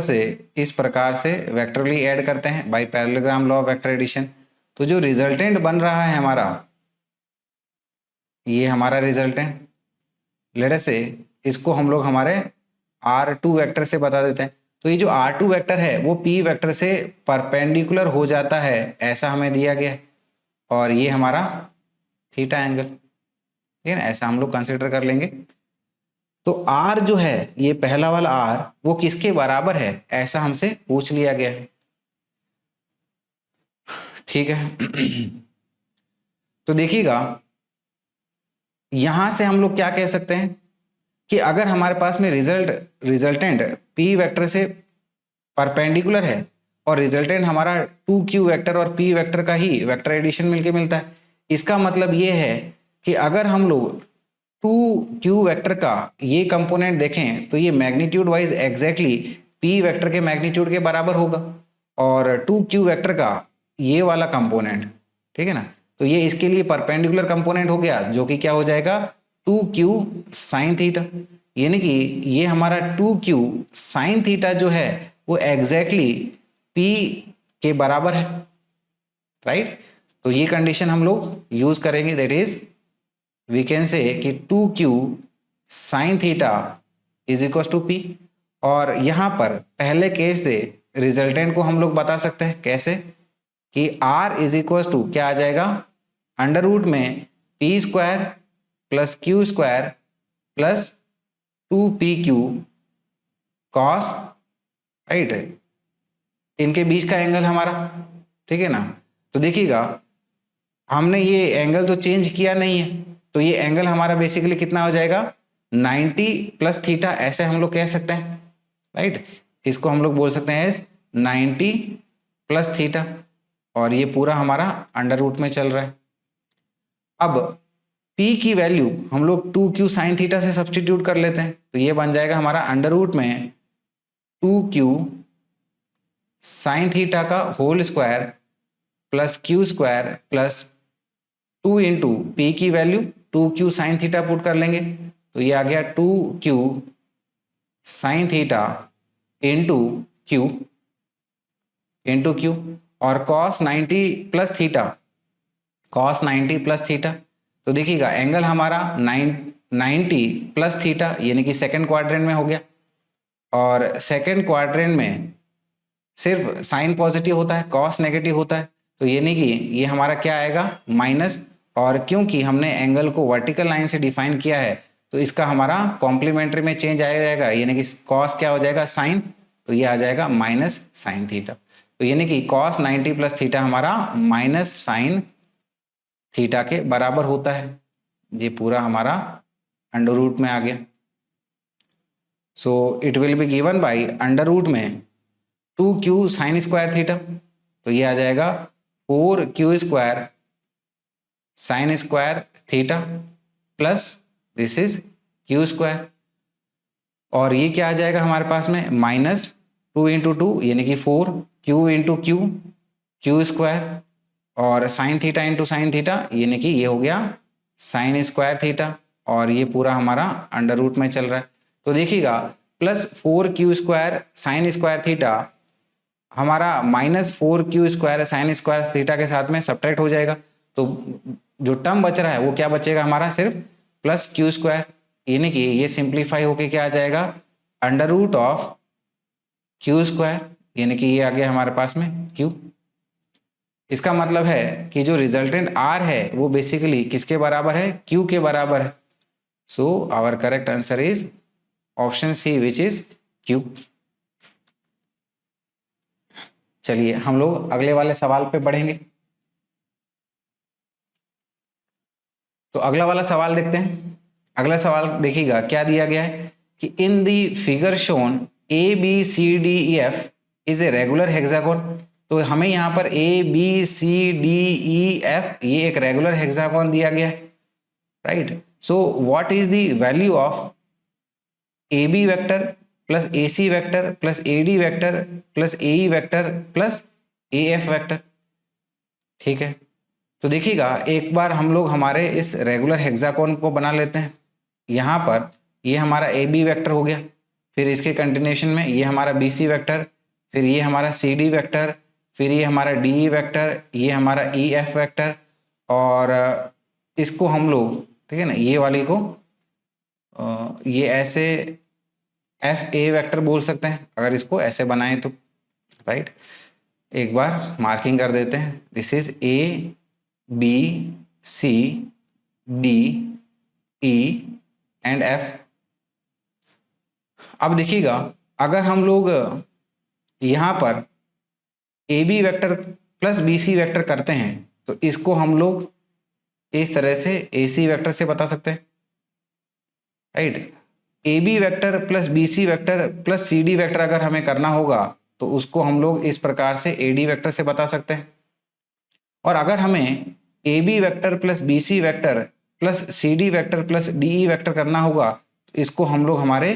[SPEAKER 1] से इस प्रकार से वेक्टरली ऐड करते हैं by parallelogram law of vector addition, तो जो रिजल्टेंट बन रहा है हमारा, ये हमारा रिजल्टेंट, लेट अस से इसको हम लोग हमारे r2 वेक्टर से बता देते हैं। तो ये जो r2 वेक्टर है वो p वेक्टर से परपेंडिकुलर हो जाता है, ऐसा हमें दिया गया है, और ये हमारा थीटा एंगल, ठीक है ना, ऐसा हम लोग कंसिडर कर लेंगे। तो r जो है ये पहला वाला r वो किसके बराबर है, ऐसा हमसे पूछ लिया गया है, ठीक है। तो देखिएगा यहां से हम लोग क्या कह सकते हैं कि अगर हमारे पास में रिजल्टेंट p वेक्टर से परपेंडिकुलर है और रिजल्टेंट हमारा 2q वेक्टर और p वेक्टर का ही वेक्टर एडिशन मिलके मिलता है, इसका मतलब ये है कि अगर हम लोग 2q वेक्टर का ये कंपोनेंट देखें तो ये magnitude wise exactly p vector के मैग्नीट्यूड के बराबर होगा, और 2q वेक्टर का ये वाला कंपोनेंट, ठीक है ना, तो ये इसके लिए परपेंडिकुलर कंपोनेंट हो गया जो कि क्या हो जाएगा 2q साइन थीटा, यानी कि ये हमारा 2q साइन थीटा जो है वो एग्जैक्टली p के बराबर है, राइट। तो ये कंडीशन हम लोग यूज करेंगे, that is we can say कि 2q sine theta is equal to p। और यहाँ पर पहले केस से रिजल्टेंट को हम लोग बता सकते हैं कैसे, कि r इज इक्वल टू क्या आ जाएगा, अंडर रूट में p square plus q square plus 2pq cos, right, इनके बीच का एंगल हमारा, ठीक है ना। तो देखिएगा हमने ये एंगल तो चेंज किया नहीं है, तो ये एंगल हमारा बेसिकली कितना हो जाएगा 90 प्लस थीटा, ऐसे हम लोग कह सकते हैं, राइट। इसको हम लोग बोल सकते हैं 90 प्लस थीटा, और ये पूरा हमारा अंडर रूट में चल रहा है। अब P की वैल्यू हम लोग 2q साइन थीटा से सब्सटीट्यूट कर लेते हैं, तो ये बन जाएगा हमारा अंडर रूट में 2q साइन थीटा का whole square plus q square plus 2 into P की value 2q sine theta put कर लेंगे, तो ये आ गया 2q sine theta into Q और cos 90 plus theta, cos 90 plus theta. तो देखिएगा एंगल हमारा 90 प्लस थीटा यानी कि सेकंड क्वाड्रेंट में हो गया, और सेकंड क्वाड्रेंट में सिर्फ साइन पॉजिटिव होता है, कॉस नेगेटिव होता है, तो यानी कि ये हमारा क्या आएगा माइनस, और क्योंकि हमने एंगल को वर्टिकल लाइन से डिफाइन किया है तो इसका हमारा कॉम्प्लीमेंट्री में चेंज आ जाएगा, यानी कि कॉस क्या हो जाएगा साइन, तो ये आ जाएगा माइनस साइन थीटा। तो यानी कि कॉस 90 प्लस थीटा हमारा माइनस साइन थीटा के बराबर होता है। ये पूरा हमारा अंडर रूट में आ गया। So it will be given by under root में 2q साइन स्क्वायर थीटा, तो ये आ जाएगा 4q square sine square theta plus this is q square, और ये क्या आ जाएगा हमारे पास में माइनस 2 इंटू टू यानी कि 4q इंटू क्यू स्क्वायर, और sign theta into sine theta यानी कि ये हो गया साइन स्क्वायर थीटा, और ये पूरा हमारा अंडर रूट में चल रहा है। तो देखिएगा plus 4q square sine square theta हमारा minus 4q square sine square theta के साथ में सब्ट्रैक्ट हो जाएगा, तो जो टर्म बच रहा है वो क्या बचेगा हमारा सिर्फ प्लस q स्क्वायर, यानी कि ये सिंप्लीफाई होके क्या आ जाएगा under root of q square, यानी कि ये आ गया हमारे पास में q। इसका मतलब है कि जो रिजल्टेंट r है वो बेसिकली किसके बराबर है q के बराबर है। So our correct answer is option c which is q। चलिए हम लोग अगले वाले सवाल पे बढ़ेंगे। तो अगला वाला सवाल देखते हैं। अगला सवाल देखिएगा क्या दिया गया है कि in the figure shown A B C D E F is a regular hexagon. तो हमें यहाँ पर A B C D E F ये एक रेगुलर हेक्सागोन दिया गया है, right. So what is the value of A B vector plus A C vector plus A D vector plus A E vector plus A F vector, ठीक है। तो देखिएगा एक बार हम लोग हमारे इस रेगुलर हेक्सागोन को बना लेते हैं। यहाँ पर ये हमारा ए बी वेक्टर हो गया, फिर इसके कंटिन्यूशन में ये हमारा बी सी वेक्टर, फिर ये हमारा सी डी वेक्टर, फिर ये हमारा डी ई वेक्टर, ये हमारा ई एफ वेक्टर, और इसको हम लोग ठीक है ना ये वाली को ये ऐसे एफ ए वेक्टर बोल सकते हैं अगर इसको ऐसे बनाएं तो, राइट। एक बार मार्किंग कर देते हैं, this is A B C D e and f. अब देखिएगा अगर हम लोग यहाँ पर A B vector plus B C vector करते हैं तो इसको हम लोग इस तरह से ए सी वेक्टर से बता सकते हैं, right. A B vector plus B C vector plus c D vector अगर हमें करना होगा तो उसको हम लोग इस प्रकार से ए डी वेक्टर से बता सकते हैं। और अगर हमें a B vector plus B C vector plus c D vector plus d E vector करना होगा तो इसको हम लोग हमारे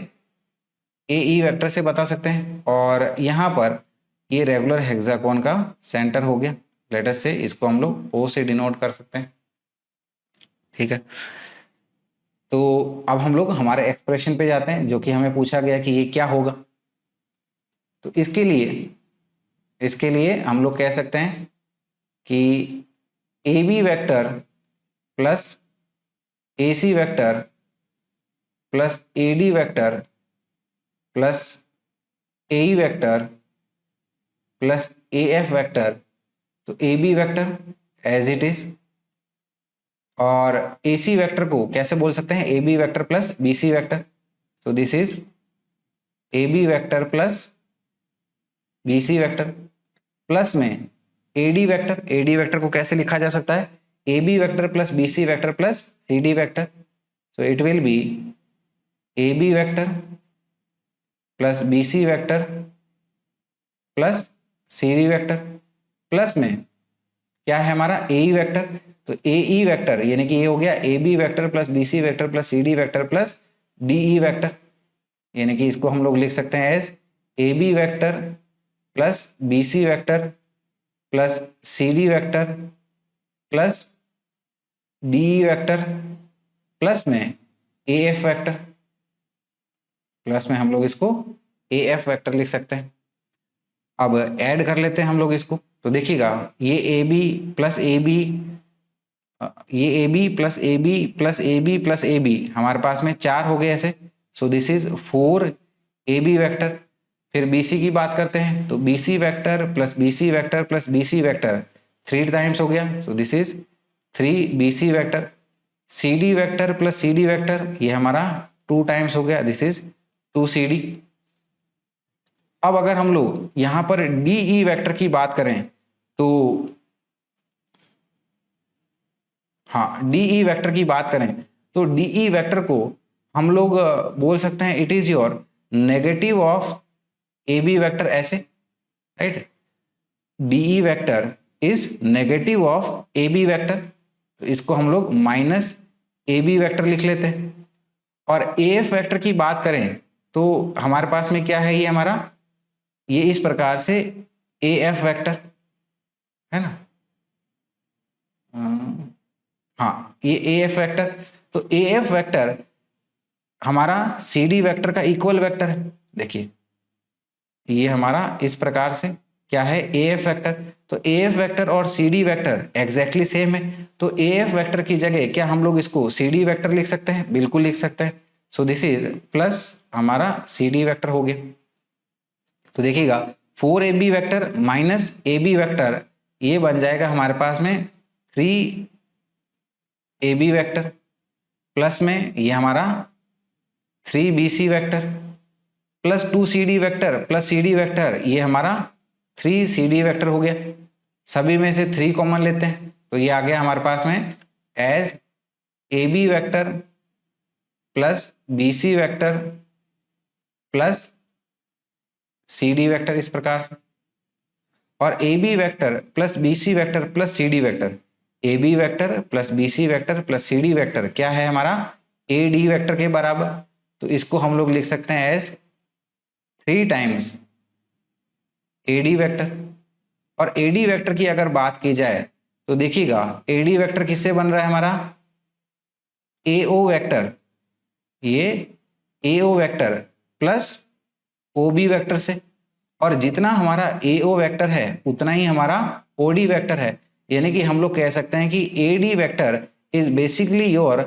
[SPEAKER 1] ए ई वेक्टर से बता सकते हैं। और यहाँ पर ये रेगुलर हेक्सागोन का सेंटर हो गया, लेटर से इसको हम लोग ओ से डिनोट कर सकते हैं, ठीक है। तो अब हम लोग हमारे एक्सप्रेशन पे जाते हैं जो कि हमें पूछा गया कि ये क्या होगा। तो इसके लिए हम लोग कह सकते हैं कि A B vector plus A C vector plus A D vector plus A E vector plus A F vector, तो A B vector as it is, और ए सी वेक्टर को कैसे बोल सकते हैं A B vector plus B C vector, तो this is A B vector plus B C vector plus में AD vector, AD vector को कैसे लिखा जा सकता है, A B vector plus B C vector plus c D vector. So it will be a B vector plus B C vector plus c D vector plus में क्या है हमारा ए ई वेक्टर। तो ए ई वेक्टर यानी कि ये हो गया a B vector plus B C vector plus c D vector plus d E vector, यानी कि इसको हम लोग लिख सकते हैं as a B vector plus B C vector plus c D vector plus d E vector plus में a F vector, plus में हम लोग इसको ए एफ वेक्टर लिख सकते हैं। अब ऐड कर लेते हैं हम लोग इसको, तो देखिएगा ये A B plus A B, ये A B plus A B plus A B plus A B हमारे पास में 4 हो गए ऐसे। So this is 4 A B vector. फिर बी सी की बात करते हैं, तो बी सी vector plus B C vector plus B C vector 3 times हो गया। So this is 3 B C vector. C D vector plus c D vector ये हमारा 2 टाइम्स हो गया, दिस इज 2 सी डी। अब अगर हम लोग यहां पर डी ई वेक्टर की बात करें तो हाँ, डी ई वेक्टर की बात करें तो डी ई वेक्टर को हम लोग बोल सकते हैं it is your negative of A B vector, ऐसे right. D E vector is negative of A B vector, तो इसको हम लोग माइनस ए बी वेक्टर लिख लेते हैं। और ए एफ वेक्टर की बात करें तो हमारे पास में क्या है, ये हमारा ये इस प्रकार से ए एफ वेक्टर है ना, हाँ ये ए एफ वेक्टर। तो ए एफ वेक्टर हमारा सी डी वेक्टर का इक्वल वेक्टर है। देखिए ये हमारा इस प्रकार से क्या है, ए एफ वेक्टर। तो ए एफ वेक्टर और c D vector exactly same है, तो ए एफ वेक्टर की जगह क्या हम लोग इसको सी डी वेक्टर लिख सकते हैं, बिल्कुल लिख सकते हैं। सो दिस इज प्लस हमारा सी डी वेक्टर हो गया। तो देखिएगा 4 A B vector minus a B vector ये बन जाएगा हमारे पास में 3 ए बी वेक्टर प्लस में ये हमारा 3 B C vector plus 2 c D vector plus c D vector ये हमारा 3 सी डी वेक्टर हो गया। सभी में से 3 कॉमन लेते हैं तो ये आ गया हमारे पास में as a B vector plus B C vector plus c D vector, इस प्रकार से। और a B vector plus B C vector plus c D vector, a B vector plus B C vector plus c D vector क्या है हमारा A D vector के बराबर, तो इसको हम लोग लिख सकते हैं as 3 times a D vector. और ए डी वेक्टर की अगर बात की जाए तो देखिएगा ए डी वेक्टर किससे बन रहा है हमारा, ए ओ वेक्टर, ये A O vector plus O B vector से। और जितना हमारा ए ओ वेक्टर है उतना ही हमारा ओ डी वेक्टर है, यानी कि हम लोग कह सकते हैं कि a D vector is basically your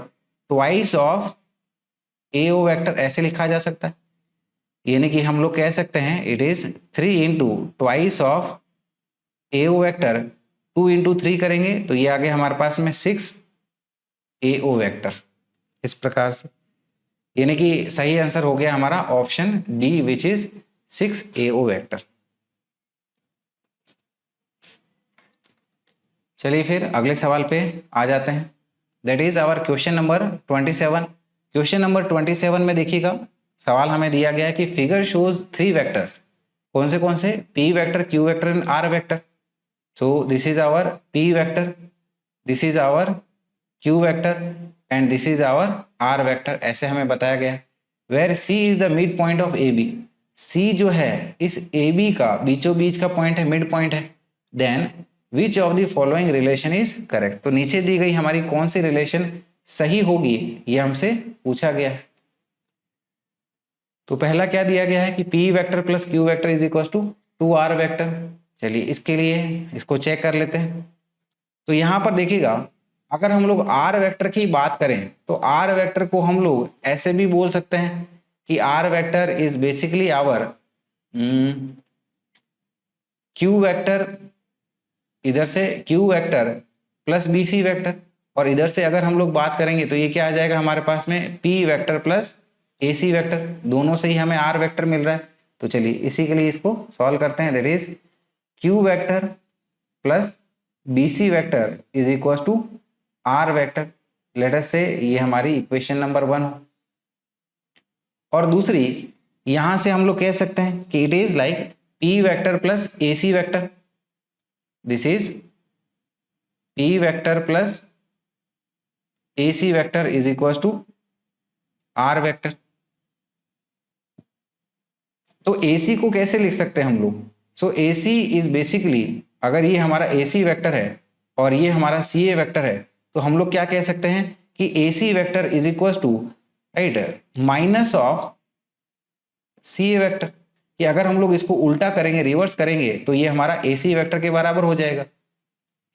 [SPEAKER 1] twice of a O vector, ऐसे लिखा जा सकता है। यानी कि हम लोग कह सकते हैं it is 3 into twice of a O vector, 2 into 3 करेंगे तो ये आ गया हमारे पास में 6 ए ओ वेक्टर, इस प्रकार से। यानी कि सही आंसर हो गया हमारा option d which is 6 a O vector. चलिए फिर अगले सवाल पे आ जाते हैं, that is our question number 27। Question number 27 में देखिएगा सवाल हमें दिया गया है कि फिगर शोज 3 वेक्टर्स, कौन से P vector, Q vector and R vector. So this is our P vector, this is our Q vector and this is our R vector, ऐसे हमें बताया गया है। Where C is the mid point of A B, C जो है इस A B का बीचों बीच का पॉइंट है, मिड पॉइंट है। Then which of the following relation is correct, तो नीचे दी गई हमारी कौन सी रिलेशन सही होगी ये हमसे पूछा गया है। तो पहला क्या दिया गया है कि p vector plus q vector is equal to 2r vector. चलिए इसके लिए इसको चेक कर लेते हैं। तो यहाँ पर देखिएगा अगर हम लोग आर वेक्टर की बात करें तो आर वेक्टर को हम लोग ऐसे भी बोल सकते हैं कि r vector is basically our Q vector, इधर से q vector plus B C vector, और इधर से अगर हम लोग बात करेंगे तो ये क्या आ जाएगा हमारे पास में पी वेक्टर प्लस ए सी वेक्टर, दोनों से ही हमें आर वेक्टर मिल रहा है। तो चलिए इसी के लिए इसको सॉल्व करते हैं, that is q vector plus B C vector is equal to r vector. Let us say ये हमारी इक्वेशन नंबर 1 हो। और दूसरी यहां से हम लोग कह सकते हैं कि it is like p vector plus A C vector, this is p vector plus A C vector is equal to r vector. तो AC को कैसे लिख सकते हैं हम लोग? सो AC इज बेसिकली, अगर ये हमारा AC वेक्टर है और ये हमारा CA वेक्टर है, तो हम लोग क्या कह सकते हैं कि AC vector is equal to, right, minus of CA vector. कि अगर हम लोग इसको उल्टा करेंगे, रिवर्स करेंगे, तो ये हमारा AC वेक्टर के बराबर हो जाएगा।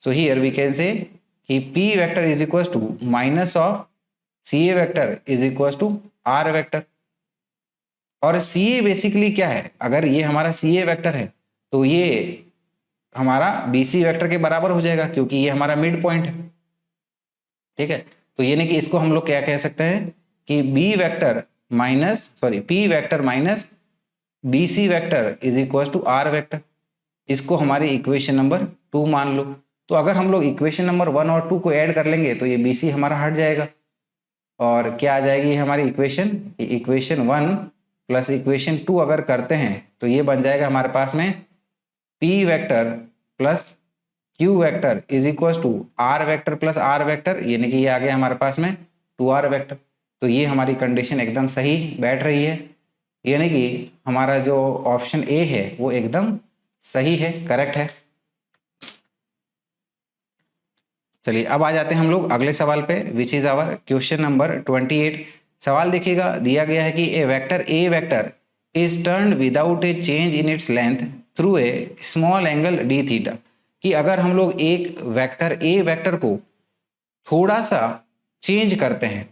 [SPEAKER 1] सो हियर वी कैन से कि P vector is equal to minus of CA vector is equal to R vector. और CA बेसिकली क्या है? अगर ये हमारा CA वेक्टर है तो ये हमारा BC वेक्टर के बराबर हो जाएगा, क्योंकि ये हमारा मिड पॉइंट है। ठीक है, तो ये नहीं कि इसको हम लोग क्या कह सकते हैं कि P vector minus BC vector is equal to R vector. इसको हमारी इक्वेशन नंबर 2 मान लो। तो अगर हम लोग इक्वेशन नंबर 1 और 2 को ऐड कर लेंगे तो ये BC हमारा हट जाएगा, और क्या आ जाएगी हमारी इक्वेशन 1 प्लस इक्वेशन 2 अगर करते हैं तो ये बन जाएगा हमारे पास में P vector plus Q vector is equal to R vector plus R vector, यानी कि ये आ गया हमारे पास में 2R वेक्टर। तो ये हमारी कंडीशन एकदम सही बैठ रही है, यानी कि हमारा जो ऑप्शन ए है वो एकदम सही है, करेक्ट है। चलिए अब आ जाते हैं हम लोग अगले सवाल पे, which is our question number 28। सवाल देखिएगा, दिया गया है कि ए vector is turned without a change in its length through a small angle d theta. कि अगर हम लोग एक वेक्टर ए वेक्टर को थोड़ा सा चेंज करते हैं,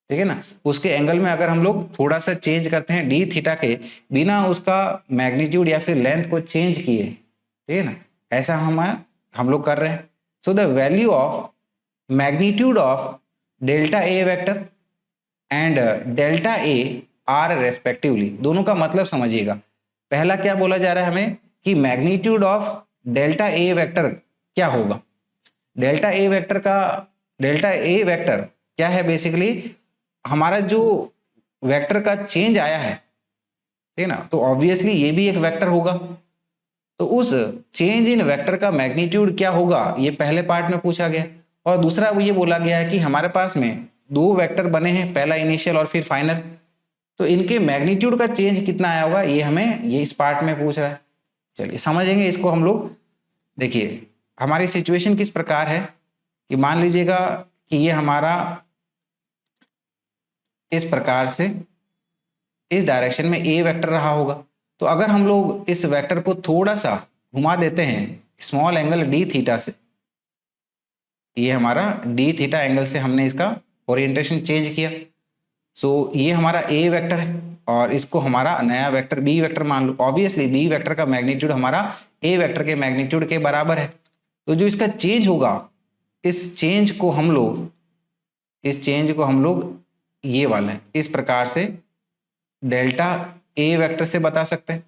[SPEAKER 1] ठीक है ना, उसके एंगल में अगर हम लोग थोड़ा सा चेंज करते हैं डी थीटा के, बिना उसका मैग्नीट्यूड या फिर लेंथ को चेंज किए, ठीक है ना, ऐसा हम लोग कर रहे हैं। So the value of magnitude of delta A vector and delta A R respectively, दोनों का मतलब समझिएगा। पहला क्या बोला जा रहा है हमें कि magnitude of delta A vector क्या होगा। डेल्टा ए वेक्टर क्या है? बेसिकली हमारा जो वेक्टर का चेंज आया है, ठीक है ना, तो ऑब्वियसली ये भी एक वेक्टर होगा। तो उस चेंज इन वेक्टर का मैग्नीट्यूड क्या होगा, ये पहले पार्ट में पूछा गया। और दूसरा वो ये बोला गया है कि हमारे पास में दो वेक्टर बने हैं, पहला इनिशियल और फिर फाइनल, तो इनके मैग्नीट्यूड का चेंज कितना आया होगा, ये हमें ये इस पार्ट में पूछ रहा है। चलिए समझेंगे इसको हम लोग। देखिए हमारी सिचुएशन किस प्रकार है कि मान लीजिएगा कि ये हमारा इस प्रकार से इस डायरेक्शन में ए वेक्टर रहा होगा। तो अगर हम लोग इस वेक्टर को थोड़ा सा घुमा देते हैं स्मॉल एंगल डी थीटा से, ये हमारा डी थीटा एंगल से हमने इसका ओरिएंटेशन चेंज किया। सो ये हमारा ए वेक्टर है और इसको हमारा नया वेक्टर बी वेक्टर मान लो। ऑब्वियसली बी वेक्टर का मैग्नीट्यूड हमारा ए वेक्टर के मैग्नीट्यूड के बराबर है। तो जो इसका चेंज होगा, इस चेंज को हम लोग ये वाला इस प्रकार से डेल्टा ए वेक्टर से बता सकते हैं,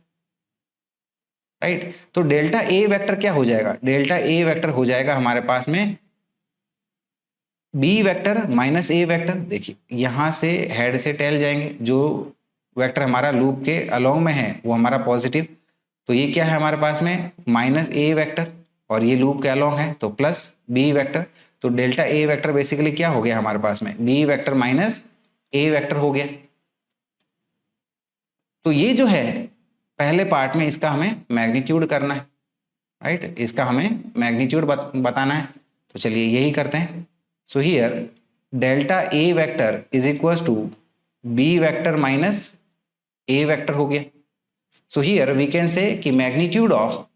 [SPEAKER 1] राइट। तो डेल्टा ए वेक्टर क्या हो जाएगा? डेल्टा ए वेक्टर हो जाएगा हमारे पास में B vector minus A vector. देखिए यहां से हेड से टेल जाएंगे, जो वेक्टर हमारा लूप के अलोंग में है वो हमारा पॉजिटिव, तो ये क्या है हमारे पास में माइनस ए वेक्टर, और ये लूप के अलोंग है तो प्लस बी वेक्टर। तो डेल्टा ए वेक्टर बेसिकली क्या हो गया हमारे पास में B vector minus A vector हो गया। तो ये जो है पहले पार्ट में इसका हमें मैग्नीट्यूड करना है, राइट, इसका हमें मैग्नीट्यूड बताना है। तो चलिए यही करते हैं। So here delta A vector is equal to B vector minus A vector हो गया। So here we can say कि magnitude of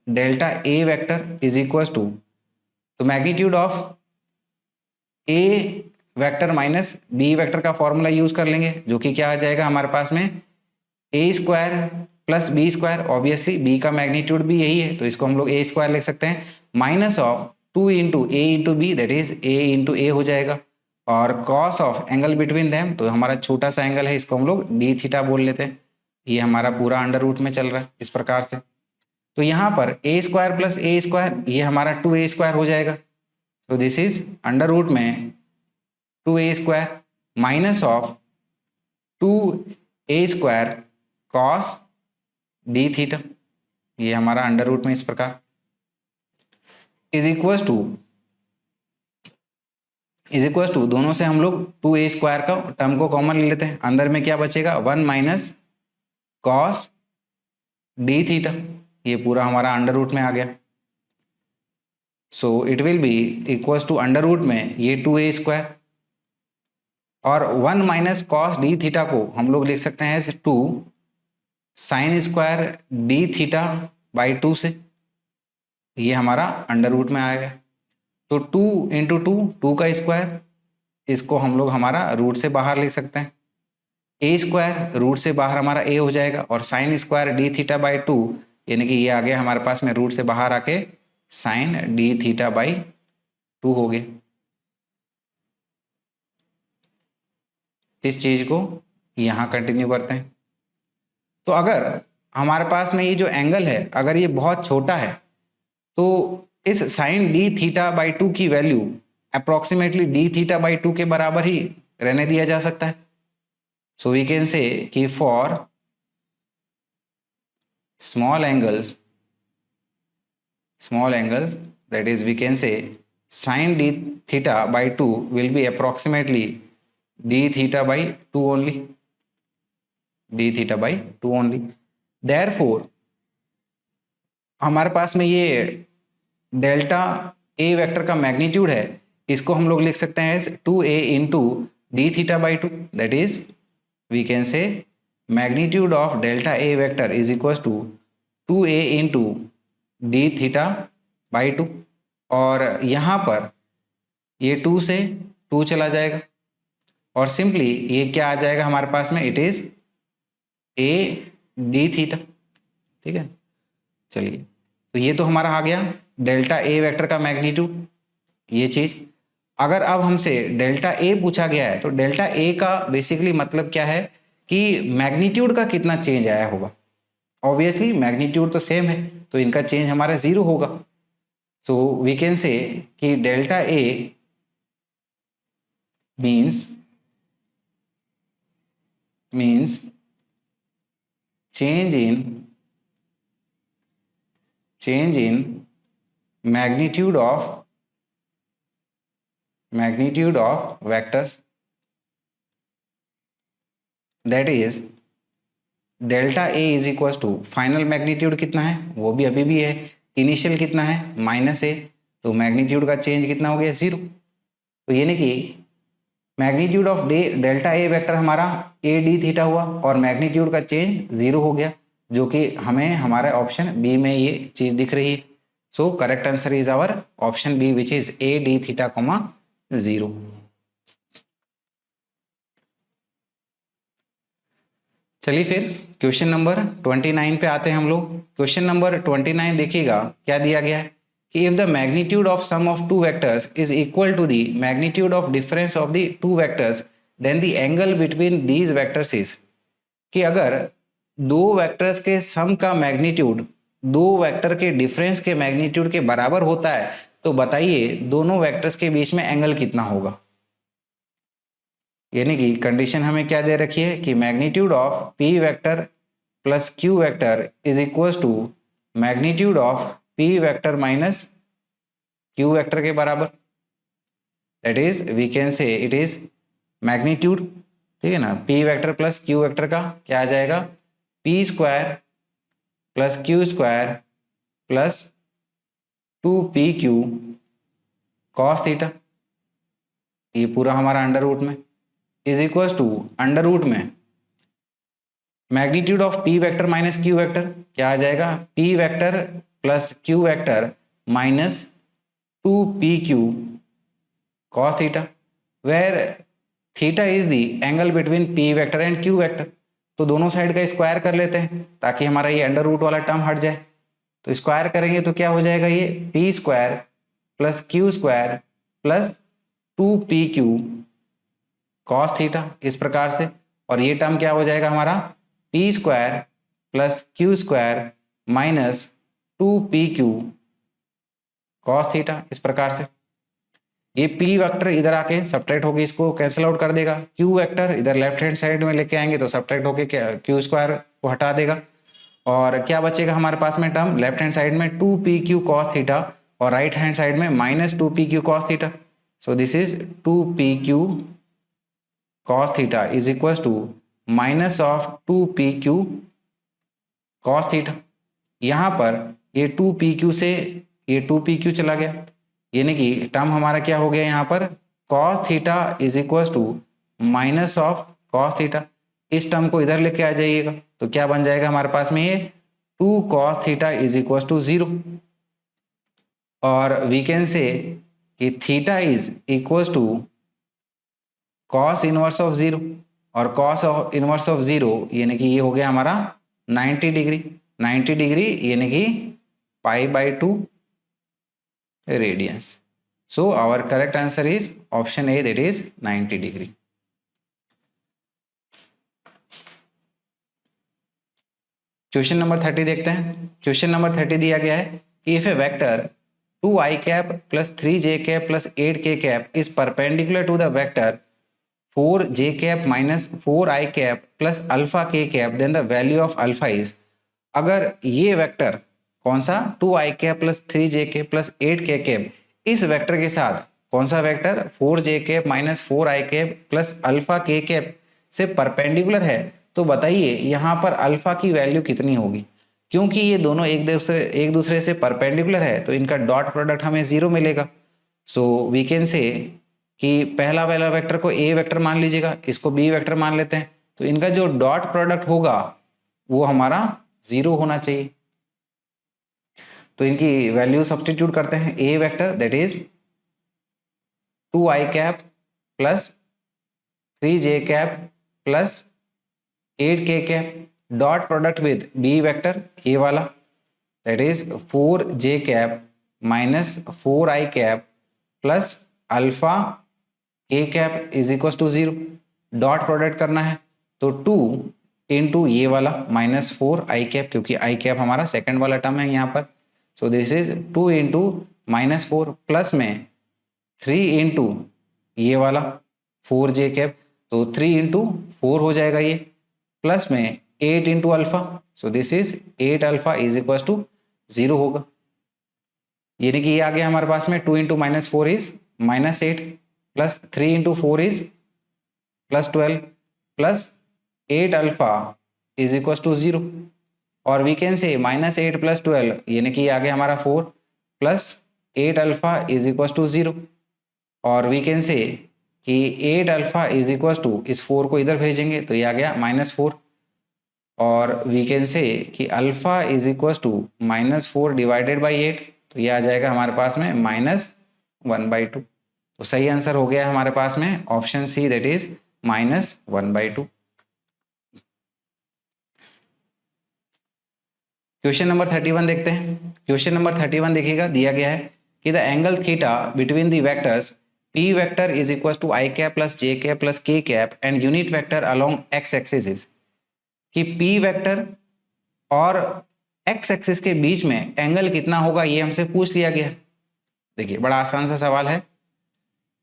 [SPEAKER 1] delta A vector is equal to, तो magnitude of A vector minus B vector का formula use कर लेंगे, जो कि क्या आ जाएगा हमारे पास में A square plus B square. Obviously B का मैग्नीट्यूड भी यही है तो इसको हम लोग ए स्क्वायर लिख सकते हैं, minus of 2 into A into B, that is A into A हो जाएगा। और cos of angle between them, तो हमारा छोटा सा एंगल है, इसको हम लोग डी थीटा बोल लेते हैं। ये हमारा पूरा अंडर रूट में चल रहा है इस प्रकार से। तो यहाँ पर ए स्क्वायर प्लस ए स्क्वायर ये हमारा 2a² हो जाएगा। तो दिस इज अंडर रूट में 2a² minus of 2a² cos D theta, ये हमारा अंडर रूट में इस प्रकार इज इक्वल टू दोनों से हम लोग 2a² का टर्म को कॉमन ले लेते हैं। अंदर में क्या बचेगा 1 माइनस कॉस डी थीटा, ये पूरा हमारा अंडर रूट में आ गया। So it will be equal to under root में ये 2a² और 1 माइनस कॉस डी थीटा को हम लोग लिख सकते हैं 2 sine square D theta by 2 से, ये हमारा अंडर रूट में आएगा। तो 2 इंटू 2 का स्क्वायर, इसको हम लोग हमारा रूट से बाहर लिख सकते हैं। a² रूट से बाहर हमारा a हो जाएगा और sine square D theta by 2 यानी कि ये आ गया हमारे पास में रूट से बाहर आके साइन डी थीटा बाई 2 हो गया। इस चीज को यहाँ कंटिन्यू करते हैं। तो अगर हमारे पास में ये जो एंगल है अगर ये बहुत छोटा है तो इस साइन डी थीटा बाई 2 की value approximately D theta by 2 के बराबर ही रहने दिया जा सकता है। सो वी कैन से कि for small angles that is we can say sin d theta by 2 will be approximately d theta by 2 only, d theta by 2 only. Therefore हमारे पास में ये डेल्टा a वेक्टर का मैग्नीट्यूड है, इसको हम लोग लिख सकते हैं 2a into d theta by 2, that is we can say magnitude of delta a vector is equal to 2a into d theta by 2 और यहाँ पर ये 2 से 2 चला जाएगा और सिंपली ये क्या आ जाएगा हमारे पास में, it is a d theta. ठीक है, चलिए तो ये तो हमारा आ गया डेल्टा a वेक्टर का मैग्नीट्यूड। ये चीज अगर अब हमसे डेल्टा a पूछा गया है तो डेल्टा a का बेसिकली मतलब क्या है कि मैग्नीट्यूड का कितना चेंज आया होगा। ऑब्वियसली मैग्नीट्यूड तो सेम है तो इनका चेंज हमारा 0 होगा। तो वी कैन से कि delta a means change in magnitude of vectors, that is delta a is equal to final magnitude कितना है वो भी अभी भी है, इनिशियल कितना है -a, तो मैग्नीट्यूड का चेंज कितना हो गया 0। तो यानी कि magnitude of delta a vector हमारा a डी थीटा हुआ और मैग्नीट्यूड का चेंज 0 हो गया, जो कि हमें हमारे ऑप्शन बी में ये चीज दिख रही है। So correct answer is our option b which is a d theta, 0। चलिए फिर क्वेश्चन नंबर 29 पे आते हैं हम लोग। क्वेश्चन नंबर 29 देखिएगा क्या दिया गया है कि if the magnitude of sum of two vectors is equal to the magnitude of difference of the two vectors then the angle between these vectors is, कि अगर दो वेक्टर्स के सम का मैग्नीट्यूड दो वेक्टर के डिफरेंस के मैग्नीट्यूड के बराबर होता है तो बताइए दोनों वेक्टर्स के बीच में एंगल कितना होगा। यानी कि कंडीशन हमें क्या दे रखी है कि magnitude of p vector plus q vector is equal to magnitude of p vector minus q vector के बराबर, that is we can say it is magnitude. ठीक है ना, p vector plus q vector का क्या आ जाएगा p square plus q square plus 2pq cos theta, ये पूरा हमारा अंडर रूट में is equal to under root में magnitude of p vector minus q vector क्या आ जाएगा p vector plus q vector minus 2pq cos theta, where theta is the angle between p vector and q vector. तो दोनों side का square कर लेते हैं ताकि हमारा ये अंडर रूट वाला टर्म हट जाए। तो स्क्वायर करेंगे तो क्या हो जाएगा, ये p square plus q square plus 2pq cos theta, इस प्रकार से। और ये टर्म क्या हो जाएगा हमारा p square plus q square minus 2pq cos theta, इस प्रकार से। ये p वेक्टर इधर आके सब्ट्रैक्ट होके इसको कैंसिल आउट कर देगा, q वेक्टर इधर लेफ्ट हैंड साइड में लेके आएंगे तो सब्ट्रैक्ट होके q स्क्वायर को हटा देगा, और क्या बचेगा हमारे पास में टर्म लेफ्ट हैंड साइड में 2pq cos थीटा और राइट हैंड साइड में -2pq cos theta. So this is 2pq cos theta is equal to -2pq cos theta. यहाँ पर ये 2pq से ये 2pq चला गया, यानी कि टर्म हमारा क्या हो गया यहाँ पर cos theta is equal to -cos theta. इस टर्म को इधर लेके आ जाइएगा तो क्या बन जाएगा हमारे पास में ये 2 cos theta is equal to 0, और वी कैन से कि theta is equal to cos inverse of 0, और cos इनवर्स ऑफ 0 यानी कि ये हो गया हमारा 90 डिग्री, 90 डिग्री यानी कि π/2 radians. So our correct answer is option A, that is 90 degree. Question number 30 देखते हैं। क्वेश्चन नंबर 30 दिया गया है कि if a vector 2i cap plus 3j cap plus 8k cap is perpendicular to the vector 4j cap minus 4i cap plus alpha k cap, then the value of alpha is. अगर ये vector कौन सा 2i cap plus 3j cap plus 8k cap इस vector के साथ कौन सा vector 4j cap minus 4i cap plus alpha k cap से परपेंडिकुलर है, तो बताइए यहाँ पर अल्फा की वैल्यू कितनी होगी। क्योंकि ये दोनों एक दूसरे से परपेंडिकुलर है तो इनका डॉट प्रोडक्ट हमें 0 मिलेगा। सो वी कैन से कि पहला वाला वेक्टर को ए वेक्टर मान लीजिएगा, इसको बी वेक्टर मान लेते हैं, तो इनका जो डॉट प्रोडक्ट होगा वो हमारा 0 होना चाहिए। तो इनकी वैल्यू सब्स्टिट्यूट करते हैं, A vector that is 2i cap plus 3j cap plus 8k cap, dot product with B vector ए वाला that is 4j cap minus 4i cap plus alpha k cap is equal to 0। Dot product करना है तो 2 into ये वाला minus 4i cap, क्योंकि i cap हमारा second वाला टर्म है यहाँ पर। So this is 2 into -4 plus में 3 इंटू ये वाला 4j कैप, तो 3 इंटू 4 हो जाएगा ये, प्लस में 8 into alpha, so this is 8 alpha is equal to 0 होगा। यानी कि ये आ गया हमारे पास में 2 into -4 is -8 plus 3 into 4 is +12 plus 8 alpha is equal to 0, और वी कैन से -8 प्लस 12 यानी कि ये आ गया हमारा 4 plus 8 alpha is equal to 0, और वी कैन से कि 8 अल्फा इज इक्वल टू, इस 4 को इधर भेजेंगे तो ये आ गया -4, और वी कैन से कि alpha is equal to -4 divided by 8, तो ये आ जाएगा हमारे पास में -1/2। तो सही आंसर हो गया हमारे पास में option c, that is -1/2। Question number 31 देखते हैं। क्वेश्चन नंबर 31 देखिएगा, दिया गया है कि the angle theta between the vectors p vector is equal to i cap plus j cap plus k cap and unit vector along x axis is, कि p vector और x axis के बीच में एंगल कितना होगा ये हमसे पूछ लिया गया। देखिए बड़ा आसान सा सवाल है।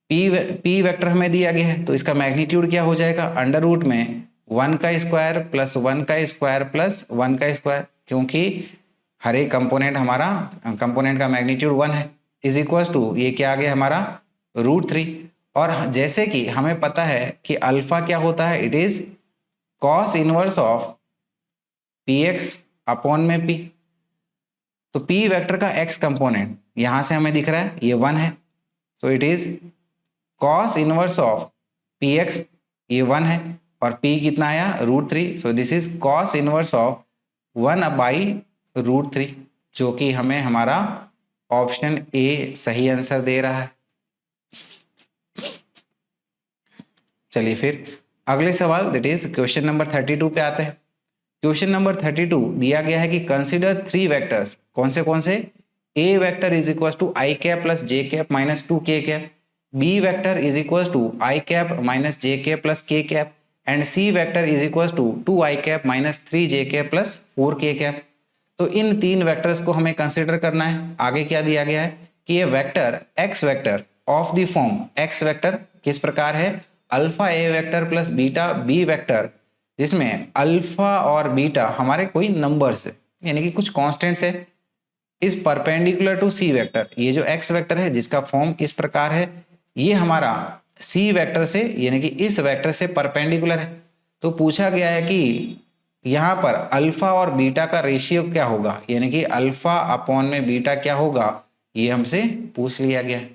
[SPEAKER 1] p वेक्टर हमें दिया गया है तो इसका मैग्नीट्यूड क्या हो जाएगा, अंडर रूट में 1 का स्क्वायर प्लस 1 का स्क्वायर प्लस 1 का स्क्वायर, क्योंकि हर एक कंपोनेंट हमारा कंपोनेंट का मैग्नीट्यूड 1 है, इज इक्वल टू ये क्या आ गया हमारा √3। और जैसे कि हमें पता है कि अल्फा क्या होता है, it is cos inverse of px upon में p। तो p वेक्टर का x कंपोनेंट यहां से हमें दिख रहा है ये 1 है, सो it is cos inverse of px, ये 1 है, और p कितना आया √3, so this is cos inverse of 1/√3, जो कि हमें हमारा ऑप्शन ए सही आंसर दे रहा है। चलिए फिर अगले सवाल दैट इज क्वेश्चन नंबर 32 पे आते हैं। क्वेश्चन नंबर 32 दिया गया है कि कंसीडर 3 वेक्टर्स, कौन से a vector is equal to i cap plus j cap minus 2k cap, b vector is equal to i cap minus j cap plus k cap, and c vector is equal to 2i cap minus 3j cap plus 4k cap. तो इन तीन vectors को हमें consider करना है। आगे क्या दिया गया है कि ये vector X vector of the form, X vector किस प्रकार है, अल्फा ए vector plus beta B vector, जिसमें अल्फा और बीटा हमारे कोई नंबर्स है, यानी कि कुछ कांस्टेंट्स है, is perpendicular to C vector. ये जो एक्स वेक्टर है जिसका फॉर्म इस प्रकार है, ये हमारा सी वेक्टर से यानी कि इस वेक्टर से परपेंडिकुलर है। तो पूछा गया है कि यहाँ पर अल्फा और बीटा का रेशियो क्या होगा, यानी कि अल्फा अपॉन में बीटा क्या होगा, ये हमसे पूछ लिया गया है।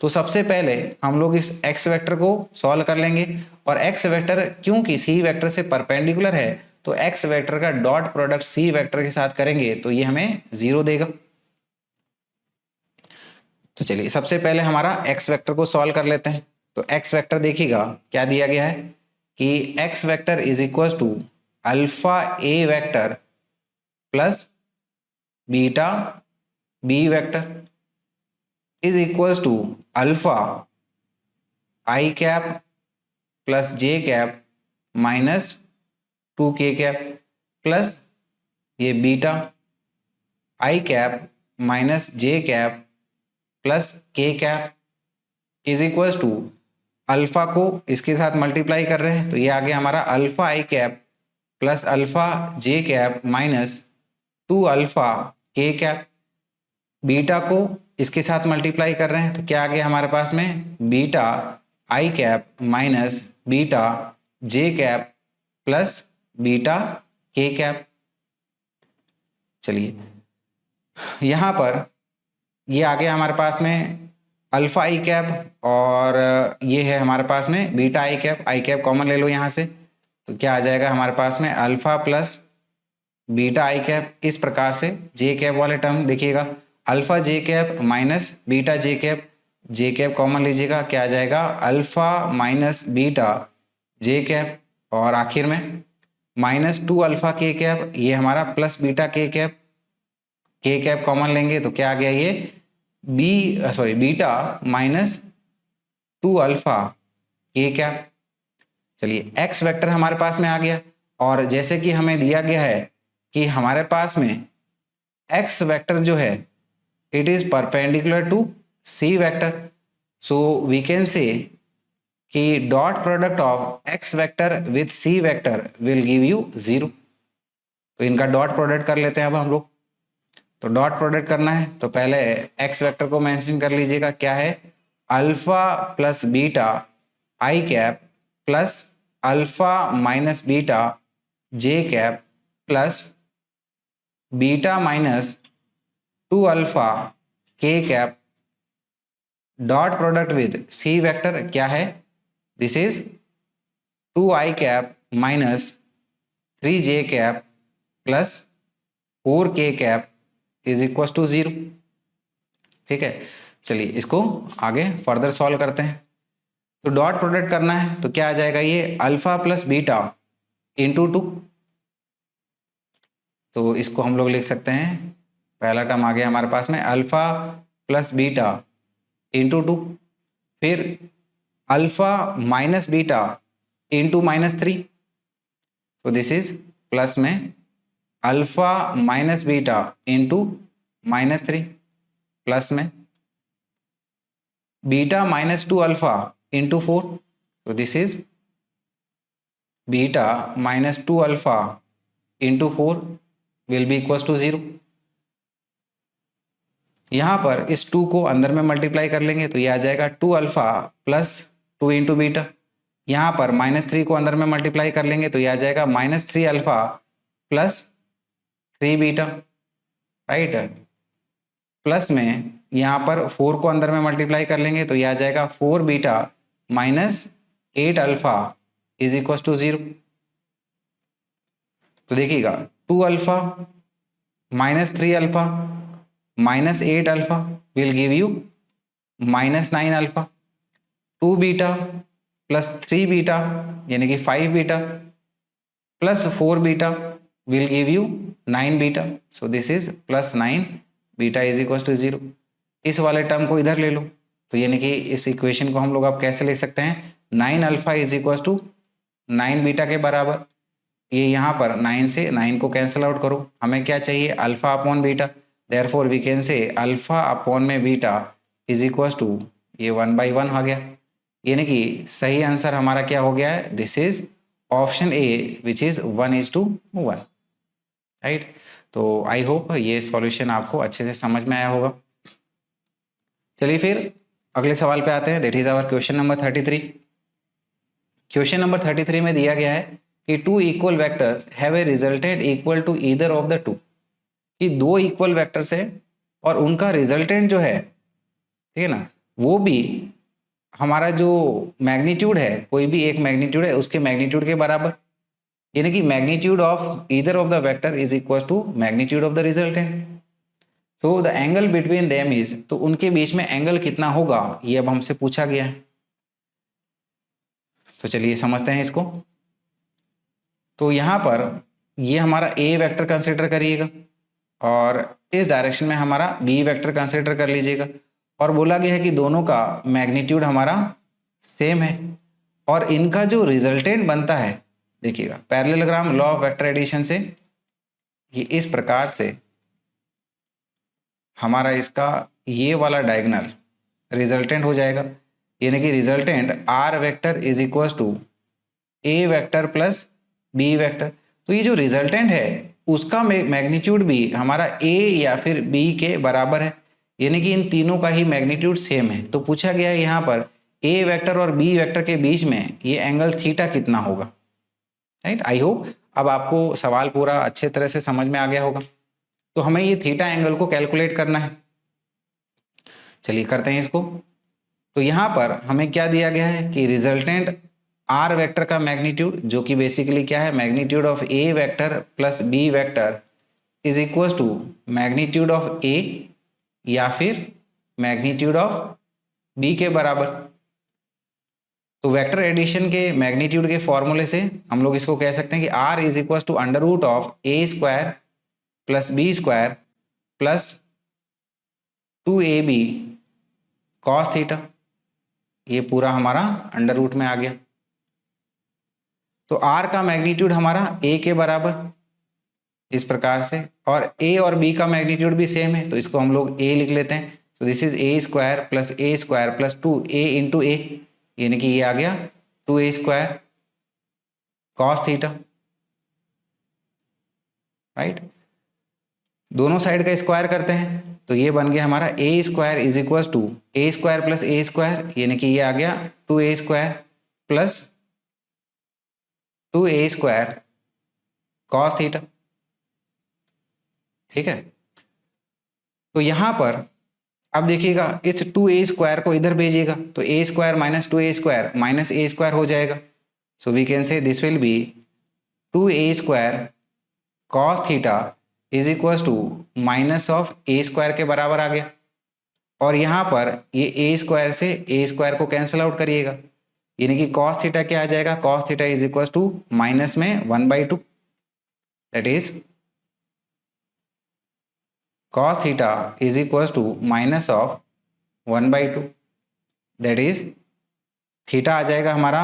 [SPEAKER 1] तो सबसे पहले हम लोग इस एक्स वेक्टर को सॉल्व कर लेंगे, और एक्स वेक्टर क्योंकि सी वेक्टर से परपेंडिकुलर है तो एक्स वेक्टर का डॉट प्रोडक्ट सी वेक्टर के साथ करेंगे तो ये हमें 0 देगा। तो चलिए सबसे पहले हमारा एक्स वेक्टर को सॉल्व कर लेते हैं। तो एक्स वेक्टर देखिएगा क्या दिया गया है कि x vector is equal to alpha A vector plus beta B vector is equal to alpha I cap plus J cap minus 2k cap plus ये beta I cap minus j cap plus k cap is equal to alpha को इसके साथ multiply कर रहे हैं तो ये आ गया हमारा अल्फा आई cap plus alpha J cap minus 2 alpha K cap, beta को इसके साथ मल्टीप्लाई कर रहे हैं तो क्या आ गया हमारे पास में बीटा आई cap minus beta J cap plus beta के कैप। चलिए यहाँ पर ये आ गया हमारे पास में अल्फा आई कैप और ये है हमारे पास में बीटा आई कैप कॉमन ले लो यहाँ से, तो क्या आ जाएगा हमारे पास में अल्फा प्लस बीटा आई कैप, इस प्रकार से जे कैप वाले टर्म देखिएगा alpha J cap minus beta J cap common लीजिएगा, क्या आ जाएगा alpha minus beta J cap, और आखिर में माइनस 2 अल्फा के कैप, ये हमारा प्लस बीटा के कैप कॉमन लेंगे तो क्या आ गया ये beta minus 2 alpha K cap. चलिए एक्स वेक्टर हमारे पास में आ गया, और जैसे कि हमें दिया गया है कि हमारे पास में एक्स वेक्टर जो है it is perpendicular to C vector, so we can say कि dot product of X vector with C vector will give you 0। तो इनका डॉट प्रोडक्ट कर लेते हैं अब हम लोग। तो डॉट प्रोडक्ट करना है तो पहले एक्स वेक्टर को मेंशन कर लीजिएगा, क्या है alpha plus beta I cap plus alpha minus beta J cap plus beta minus 2 alpha K cap, dot product with C vector क्या है, this is 2 I cap minus 3 J cap plus 4 K cap is equal to 0। ठीक है, चलिए इसको आगे further solve करते हैं। तो डॉट प्रोडक्ट करना है तो क्या आ जाएगा ये अल्फा प्लस बीटा इंटू 2, तो इसको हम लोग लिख सकते हैं, पहला टर्म आ गया हमारे पास में अल्फा प्लस बीटा इंटू 2, फिर अल्फा माइनस बीटा इंटू -3, तो दिस इज प्लस में alpha minus beta into -3 plus में बीटा माइनस 2 अल्फा इंटू 4, तो this is beta minus 2 alpha into 4 will be equal to 0। यहाँ पर इस 2 को अंदर में मल्टीप्लाई कर लेंगे तो ये आ जाएगा 2 अल्फा प्लस 2 इंटू बीटा, यहाँ पर -3 को अंदर में मल्टीप्लाई कर लेंगे तो ये आ जाएगा -3 alpha plus 3 beta, right, plus में यहाँ पर 4 को अंदर में मल्टीप्लाई कर लेंगे तो ये आ जाएगा 4 beta minus 8 alpha is equal to 0। तो देखिएगा 2 alpha -3 alpha -8 alpha will give you -9 alpha, 2 beta plus 3 beta यानी कि 5 beta plus 4 beta will give you 9 beta, so this is plus 9 beta is equal to 0। इस वाले term को इधर ले लो तो यानी कि इस इक्वेशन को हम लोग अब कैसे लिख सकते हैं 9 alpha is equal to 9 beta के बराबर, ये यहाँ पर 9 से 9 को कैंसिल आउट करो, हमें क्या चाहिए alpha upon beta, therefore we can say alpha upon में बीटा इज इक्वल टू ये 1/1 आ गया, यानी कि सही आंसर हमारा क्या हो गया है, this is option A which is 1:1, right. तो आई होप ये सॉल्यूशन आपको अच्छे से समझ में आया होगा। चलिए फिर अगले सवाल पे आते हैं, that is our question number 33। Question number 33 में दिया गया है कि two equal vectors have a resultant equal to either of the two, कि दो इक्वल वेक्टर्स है और उनका रिजल्टेंट जो है, ठीक है ना, वो भी हमारा जो मैग्नीट्यूड है, कोई भी एक मैग्नीट्यूड है उसके मैग्नीट्यूड के बराबर, यानी कि magnitude of either of the vector is equal to magnitude of the resultant. तो the angle between them is, तो उनके बीच में एंगल कितना होगा ये अब हमसे पूछा गया है। तो चलिए समझते हैं इसको। तो यहाँ पर ये हमारा ए वेक्टर कंसिडर करिएगा और इस डायरेक्शन में हमारा बी वेक्टर कंसिडर कर लीजिएगा, और बोला गया है कि दोनों का मैग्नीट्यूड हमारा सेम है और इनका जो रिजल्टेंट बनता है, देखिएगा parallelogram law of vector addition से ये इस प्रकार से हमारा इसका ये वाला डायगोनल रिजल्टेंट हो जाएगा, यानी कि resultant are vector is equal to A vector plus B vector. तो ये जो रिजल्टेंट है उसका मैग्नीट्यूड भी हमारा ए या फिर बी के बराबर है, यानी कि इन तीनों का ही मैग्नीट्यूड सेम है। तो पूछा गया है यहाँ पर ए वेक्टर और बी वेक्टर के बीच में ये एंगल थीटा कितना होगा, राइट। आई होप अब आपको सवाल पूरा अच्छे तरह से समझ में आ गया होगा। तो हमें ये थीटा एंगल को कैलकुलेट करना है, चलिए करते हैं इसको। तो यहाँ पर हमें क्या दिया गया है कि रिजल्टेंट आर वेक्टर का मैग्नीट्यूड, जो कि बेसिकली क्या है magnitude of A vector plus B vector is equal to magnitude of A या फिर मैग्नीट्यूड ऑफ बी के बराबर। तो वेक्टर एडिशन के मैग्नीट्यूड के फॉर्मूले से हम लोग इसको कह सकते हैं कि r is equal to under root of a square plus B square plus 2ab cos theta, ये पूरा हमारा अंडर रूट में आ गया। तो आर का मैग्नीट्यूड हमारा ए के बराबर इस प्रकार से, और ए और बी का मैग्नीट्यूड भी सेम है तो इसको हम लोग ए लिख लेते हैं। तो this is A square plus 2a into A, यानी कि ये आ गया 2a square cos theta, right. दोनों साइड का स्क्वायर करते हैं तो ये बन गया हमारा A square is equal to A square plus A square, यानी कि ये आ गया 2a square plus 2a square cos theta, ठीक है। तो यहां पर अब देखिएगा इस 2a स्क्वायर को इधर भेजिएगा तो a square minus 2a square minus a square हो जाएगा। So we can say this will be 2a square cos theta is equal to minus of a square के बराबर आ गया, और यहाँ पर ये a स्क्वायर से a स्क्वायर को कैंसिल आउट करिएगा, यानी कि कॉस थीटा क्या आ जाएगा, cos theta is equal to minus में 1/2, that is cos theta is equals to minus of 1/2, that is theta आ जाएगा हमारा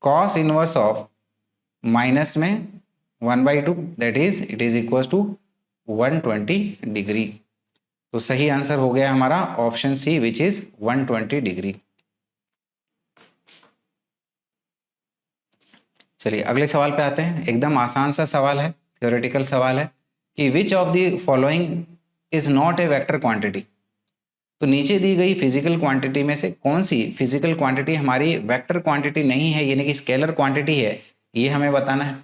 [SPEAKER 1] cos इनवर्स ऑफ माइनस में 1/2, that is it is equals to 120 degree. तो सही आंसर हो गया हमारा option c which is 120 degree. चलिए अगले सवाल पे आते हैं, एकदम आसान सा सवाल है, थ्योरेटिकल सवाल है कि विच of the following is not a vector quantity. तो नीचे दी गई फिजिकल क्वांटिटी में से कौन सी फिजिकल क्वांटिटी हमारी वेक्टर क्वांटिटी नहीं है, यानी कि स्केलर क्वांटिटी है, ये हमें बताना है।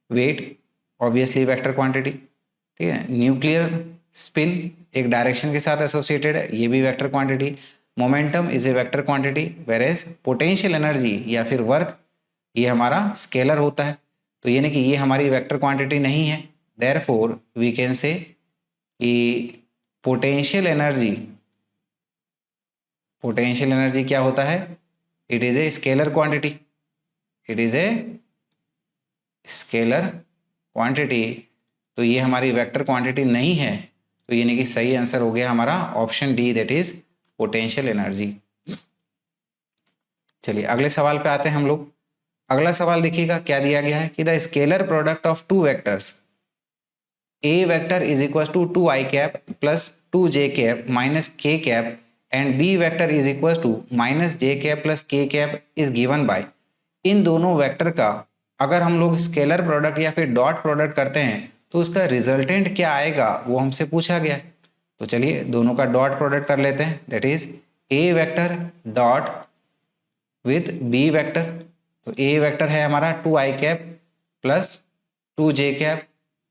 [SPEAKER 1] वेट ऑब्वियसली वेक्टर क्वांटिटी, ठीक है। न्यूक्लियर स्पिन एक डायरेक्शन के साथ एसोसिएटेड है, ये भी vector quantity. Momentum is a vector quantity, वेरेज potential energy या फिर वर्क ये हमारा स्केलर होता है, तो यानी कि ये हमारी वेक्टर क्वांटिटी नहीं है। Therefore we can say कि पोटेंशियल एनर्जी क्या होता है, it is a scalar quantity, it is a scalar quantity. तो ये हमारी वेक्टर क्वांटिटी नहीं है, तो यानी कि सही आंसर हो गया हमारा option D, that is potential energy. चलिए अगले सवाल पे आते हैं हम लोग। अगला सवाल देखिएगा क्या दिया गया है कि the scalar product of two vectors A vector is equal to 2i cap plus 2j cap minus k cap and B vector is equal to minus j cap plus k cap is given by. इन दोनों vector का अगर हम लोग scalar product या फिर dot product करते हैं तो उसका रिजल्टेंट क्या आएगा वो हमसे पूछा गया है। तो चलिए दोनों का डॉट प्रोडक्ट कर लेते हैं, that is A vector dot with B vector. तो ए वेक्टर है हमारा 2i cap plus 2j cap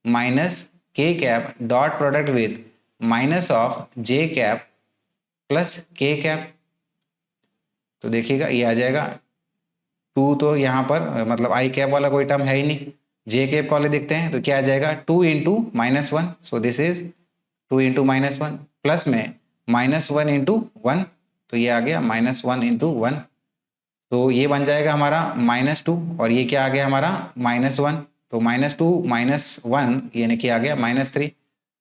[SPEAKER 1] minus k cap dot product with minus of j cap plus k cap. तो देखिएगा ये आ जाएगा 2, तो यहाँ पर मतलब आई कैप वाला कोई टर्म है ही नहीं, जे कैप वाले दिखते हैं, तो क्या आ जाएगा 2 into minus one, so this is 2 into minus one plus में माइनस वन इंटू वन, तो ये आ गया माइनस वन इंटू वन, तो ये बन जाएगा हमारा माइनस टू और ये क्या आ गया हमारा माइनस वन, तो माइनस टू माइनस वन यानी कि आ गया माइनस थ्री।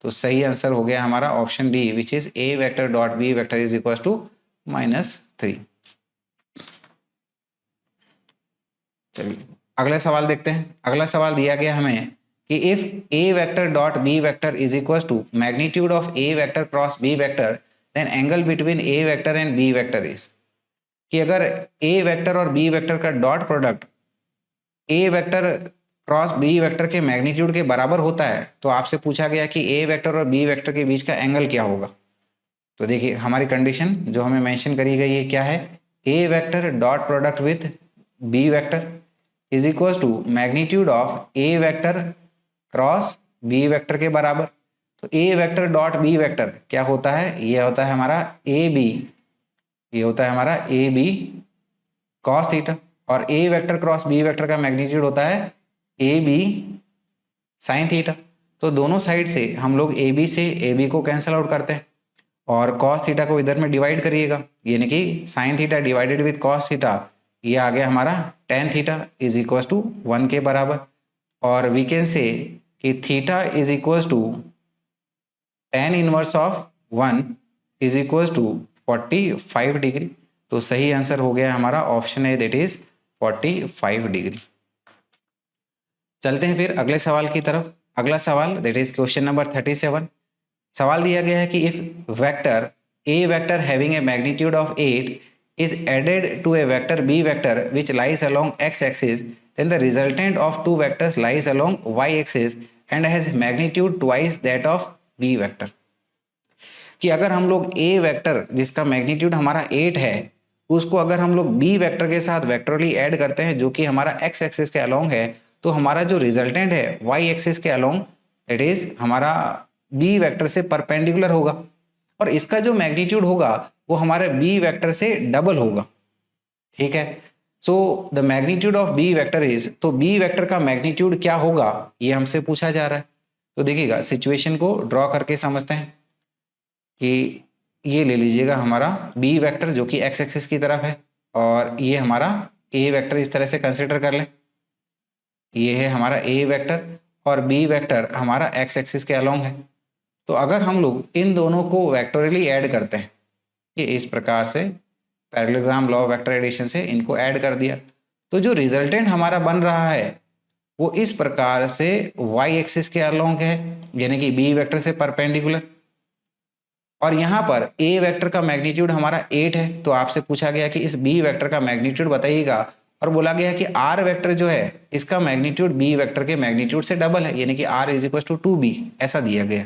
[SPEAKER 1] तो सही आंसर हो गया हमारा option d which is A vector dot B vector is equal to minus three. चलिए अगला सवाल देखते हैं। अगला सवाल दिया गया हमें कि if a vector dot B vector is equal to magnitude of A vector cross B vector then angle between a vector and B vector is, कि अगर ए वेक्टर और बी वेक्टर का dot product a vector cross B vector के magnitude के बराबर होता है तो आपसे पूछा गया कि ए वेक्टर और बी वेक्टर के बीच का एंगल क्या होगा। तो देखिए हमारी कंडीशन जो हमें मेंशन करी गई है क्या है, ए vector dot product with B vector is equal to magnitude of A vector cross B vector के बराबर। तो ए वेक्टर डॉट बी वेक्टर क्या होता है, ये होता है हमारा ए बी, ये होता है हमारा ए बी कॉस थीटा, और ए वेक्टर क्रॉस बी वेक्टर का मैग्नीट्यूड होता है ए बी साइन थीटा। तो दोनों साइड से हम लोग ए बी से ए बी को कैंसिल आउट करते हैं और कॉस थीटा को इधर में डिवाइड करिएगा, यानी कि sine theta divided with cos theta, ये आ गया हमारा tan theta is equal to one के बराबर। और वी कैन से कि theta is equal to tan inverse of one is equal to 45 degree. तो सही आंसर हो गया हमारा option A that is 45 degree. चलते हैं फिर अगले सवाल की तरफ। अगला सवाल दैट इज क्वेश्चन नंबर 37। सवाल दिया गया है कि if vector A vector having a magnitude of 8 is added to a vector b vector which lies along x axis, then the resultant of two vectors lies along y axis and has magnitude twice that of b vector। कि अगर हम लोग a vector जिसका magnitude हमारा 8 है उसको अगर हम लोग b वेक्टर के साथ वेक्टरली ऐड करते हैं जो कि हमारा x एक्सिस के अलोंग है, तो हमारा जो रिजल्टेंट है y एक्सिस के अलोंग इट इज हमारा b वेक्टर से परपेंडिकुलर होगा और इसका जो मैग्नीट्यूड होगा वो हमारे बी वेक्टर से डबल होगा। ठीक है, so the magnitude of b vector is, तो बी वेक्टर का मैग्नीट्यूड क्या होगा ये हमसे पूछा जा रहा है। तो देखिएगा सिचुएशन को ड्रॉ करके समझते हैं कि ये ले लीजिएगा हमारा बी वेक्टर जो कि एक्स एक्सिस की तरफ है और ये हमारा ए वेक्टर इस तरह से कंसिडर कर लें, ये है हमारा ए वेक्टर और बी वेक्टर हमारा एक्स एक्सिस के अलोंग है। तो अगर हम लोग इन दोनों को वेक्टोरियली ऐड करते हैं कि इस प्रकार से पैरेललोग्राम लॉ वेक्टर एडिशन से इनको ऐड कर दिया, तो जो रिजल्टेंट हमारा बन रहा है वो इस प्रकार से y एक्सिस के अलोंग है यानी कि b वेक्टर से परपेंडिकुलर, और यहाँ पर a वेक्टर का मैग्नीट्यूड हमारा 8 है। तो आपसे पूछा गया कि इस b वेक्टर का मैग्नीट्यूड बताइएगा और बोला गया कि r वेक्टर जो है इसका मैग्नीट्यूड b वेक्टर के मैग्नीट्यूड से डबल है यानी कि r is equal to 2b, ऐसा दिया गया।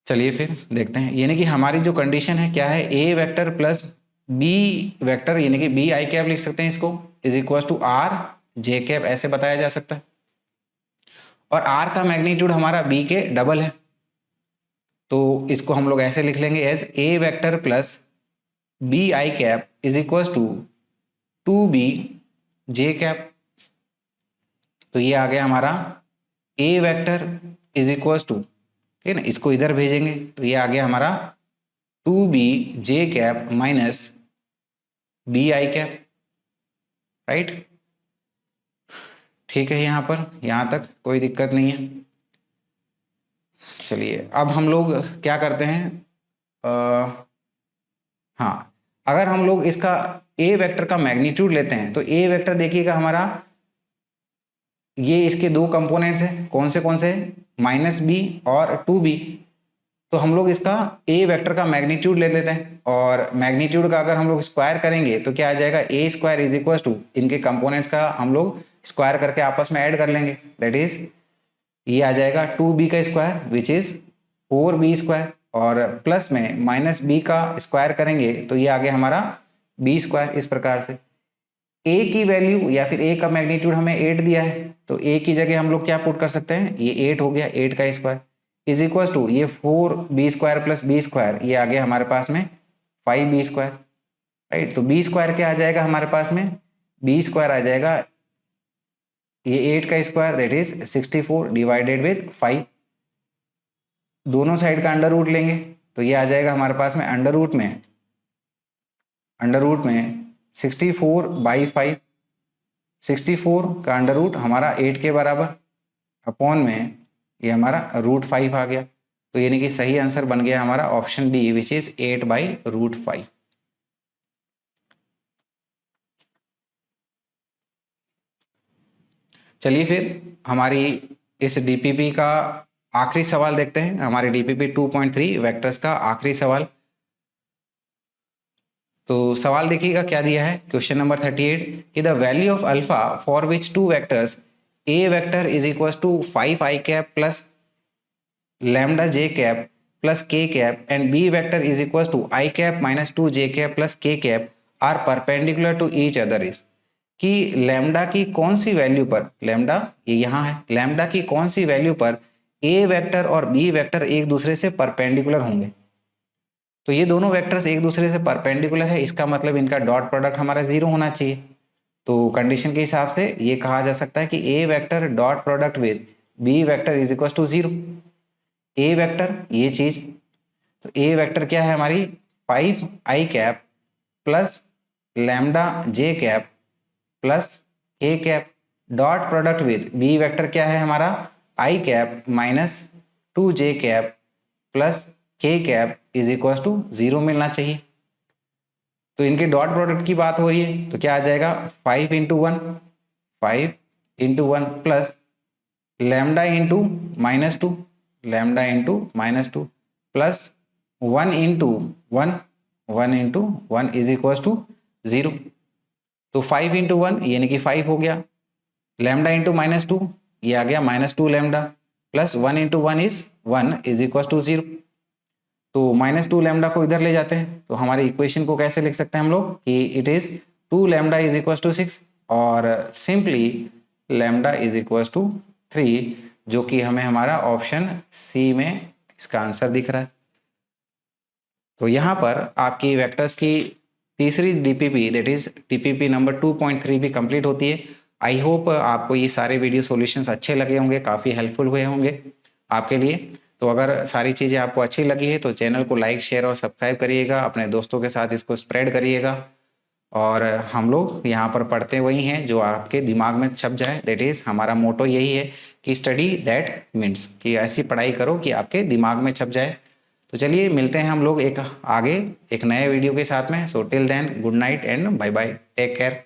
[SPEAKER 1] चलिए फिर देखते हैं, यानी कि हमारी जो कंडीशन है क्या है, ए वेक्टर प्लस बी वेक्टर यानी कि बी आई कैप लिख सकते हैं इसको is equal to r j cap, ऐसे बताया जा सकता है, और आर का मैग्नीट्यूड हमारा बी के डबल है तो इसको हम लोग ऐसे लिख लेंगे as a vector plus b i cap is equal to 2b j cap. तो ये आ गया हमारा ए वेक्टर इज इक्वल टू, ठीक है ना, इसको इधर भेजेंगे तो ये आ गया हमारा 2b j cap minus b i cap, right. ठीक है, यहाँ पर यहाँ तक कोई दिक्कत नहीं है। चलिए अब हम लोग क्या करते हैं, हाँ अगर हम लोग इसका ए वेक्टर का मैग्नीट्यूड लेते हैं तो ए वेक्टर देखिएगा हमारा, ये इसके दो कंपोनेंट्स हैं, कौन से -b और 2b। तो हम लोग इसका ए वेक्टर का मैग्नीट्यूड ले लेते हैं, और मैग्नीट्यूड का अगर हम लोग स्क्वायर करेंगे तो क्या आ जाएगा, ए स्क्वायर इज इक्वल टू इनके कंपोनेंट्स का हम लोग स्क्वायर करके आपस में ऐड कर लेंगे, दैट इज ये आ जाएगा 2b का square which is 4b square, और प्लस में -b का स्क्वायर करेंगे तो ये आ गया हमारा b स्क्वायर। इस प्रकार से a की वैल्यू या फिर a का मैग्नीट्यूड हमें 8 दिया है, तो a की जगह हम लोग क्या पुट कर सकते हैं, ये 8 हो गया, 8 का स्क्वायर इज इक्वल टू ये 4b square plus b square, ये आ गया हमारे पास में 5b स्क्वायर, राइट। तो b स्क्वायर क्या आ जाएगा हमारे पास में, b स्क्वायर आ जाएगा ये 8 का square that is 64 divided with 5, दोनों साइड का अंडर रूट लेंगे तो ये आ जाएगा हमारे पास में अंडर रूट में 64/5, 64 का अंडर रूट हमारा 8 के बराबर, अपॉन में ये हमारा √5 आ गया। तो यानी कि सही आंसर बन गया हमारा ऑप्शन डी विच इज 8/√5। चलिए फिर हमारी इस डीपीपी का आखिरी सवाल देखते हैं, हमारे डीपीपी 2.3 वेक्टर्स का आखिरी सवाल। तो सवाल देखिएगा क्या दिया है, क्वेश्चन नंबर 38 कि the value of alpha for which two vectors A vector is equal to 5i cap plus lambda j cap plus k cap and b vector is equal to i cap minus 2j cap plus k cap are perpendicular to each other is, कि lambda की कौन सी value पर, lambda ये यहाँ है, lambda की कौन सी value पर ए वेक्टर और बी वेक्टर एक दूसरे से परपेंडिकुलर होंगे। तो ये दोनों वेक्टर्स एक दूसरे से परपेंडिकुलर है, इसका मतलब इनका डॉट प्रोडक्ट हमारा 0 होना चाहिए। तो कंडीशन के हिसाब से ये कहा जा सकता है कि ए vector dot product with B vector is equal to 0। A vector ये चीज, तो ए वेक्टर क्या है हमारी 5i cap plus lambda j cap plus k cap, dot product with B vector क्या है हमारा i cap minus 2j cap plus k cap is equal to 0 मिलना चाहिए। तो इनके डॉट प्रोडक्ट की बात हो रही है तो क्या आ जाएगा 5 × 1 plus lambda into -2, lambda into -2 plus 1 × 1 is equal to 0। तो 5 × 1 यानी कि 5 हो गया, लैम्डा इंटू -2 ये आ गया -2 lambda plus 1 × 1 is 1 is equal to 0। तो -2 लैम्डा को इधर ले जाते हैं तो हमारी इक्वेशन को कैसे लिख सकते हैं हम लोग कि it is 2 lambda is equal to 6 और simply lambda is equal to 3, जो कि हमें हमारा ऑप्शन सी में इसका आंसर दिख रहा है। तो यहाँ पर आपकी वेक्टर्स की तीसरी DPP that is DPP number 2.3 भी कंप्लीट होती है। आई होप आपको ये सारे वीडियो सॉल्यूशंस अच्छे लगे होंगे, काफ़ी हेल्पफुल हुए होंगे आपके लिए। तो अगर सारी चीज़ें आपको अच्छी लगी है तो चैनल को लाइक शेयर और सब्सक्राइब करिएगा, अपने दोस्तों के साथ इसको स्प्रेड करिएगा। और हम लोग यहाँ पर पढ़ते वही हैं जो आपके दिमाग में छप जाए, दैट इज़ हमारा मोटो यही है कि स्टडी दैट मीन्स, कि ऐसी पढ़ाई करो कि आपके दिमाग में छप जाए। तो चलिए मिलते हैं हम लोग एक नए वीडियो के साथ में। So till then good night and bye bye, take care.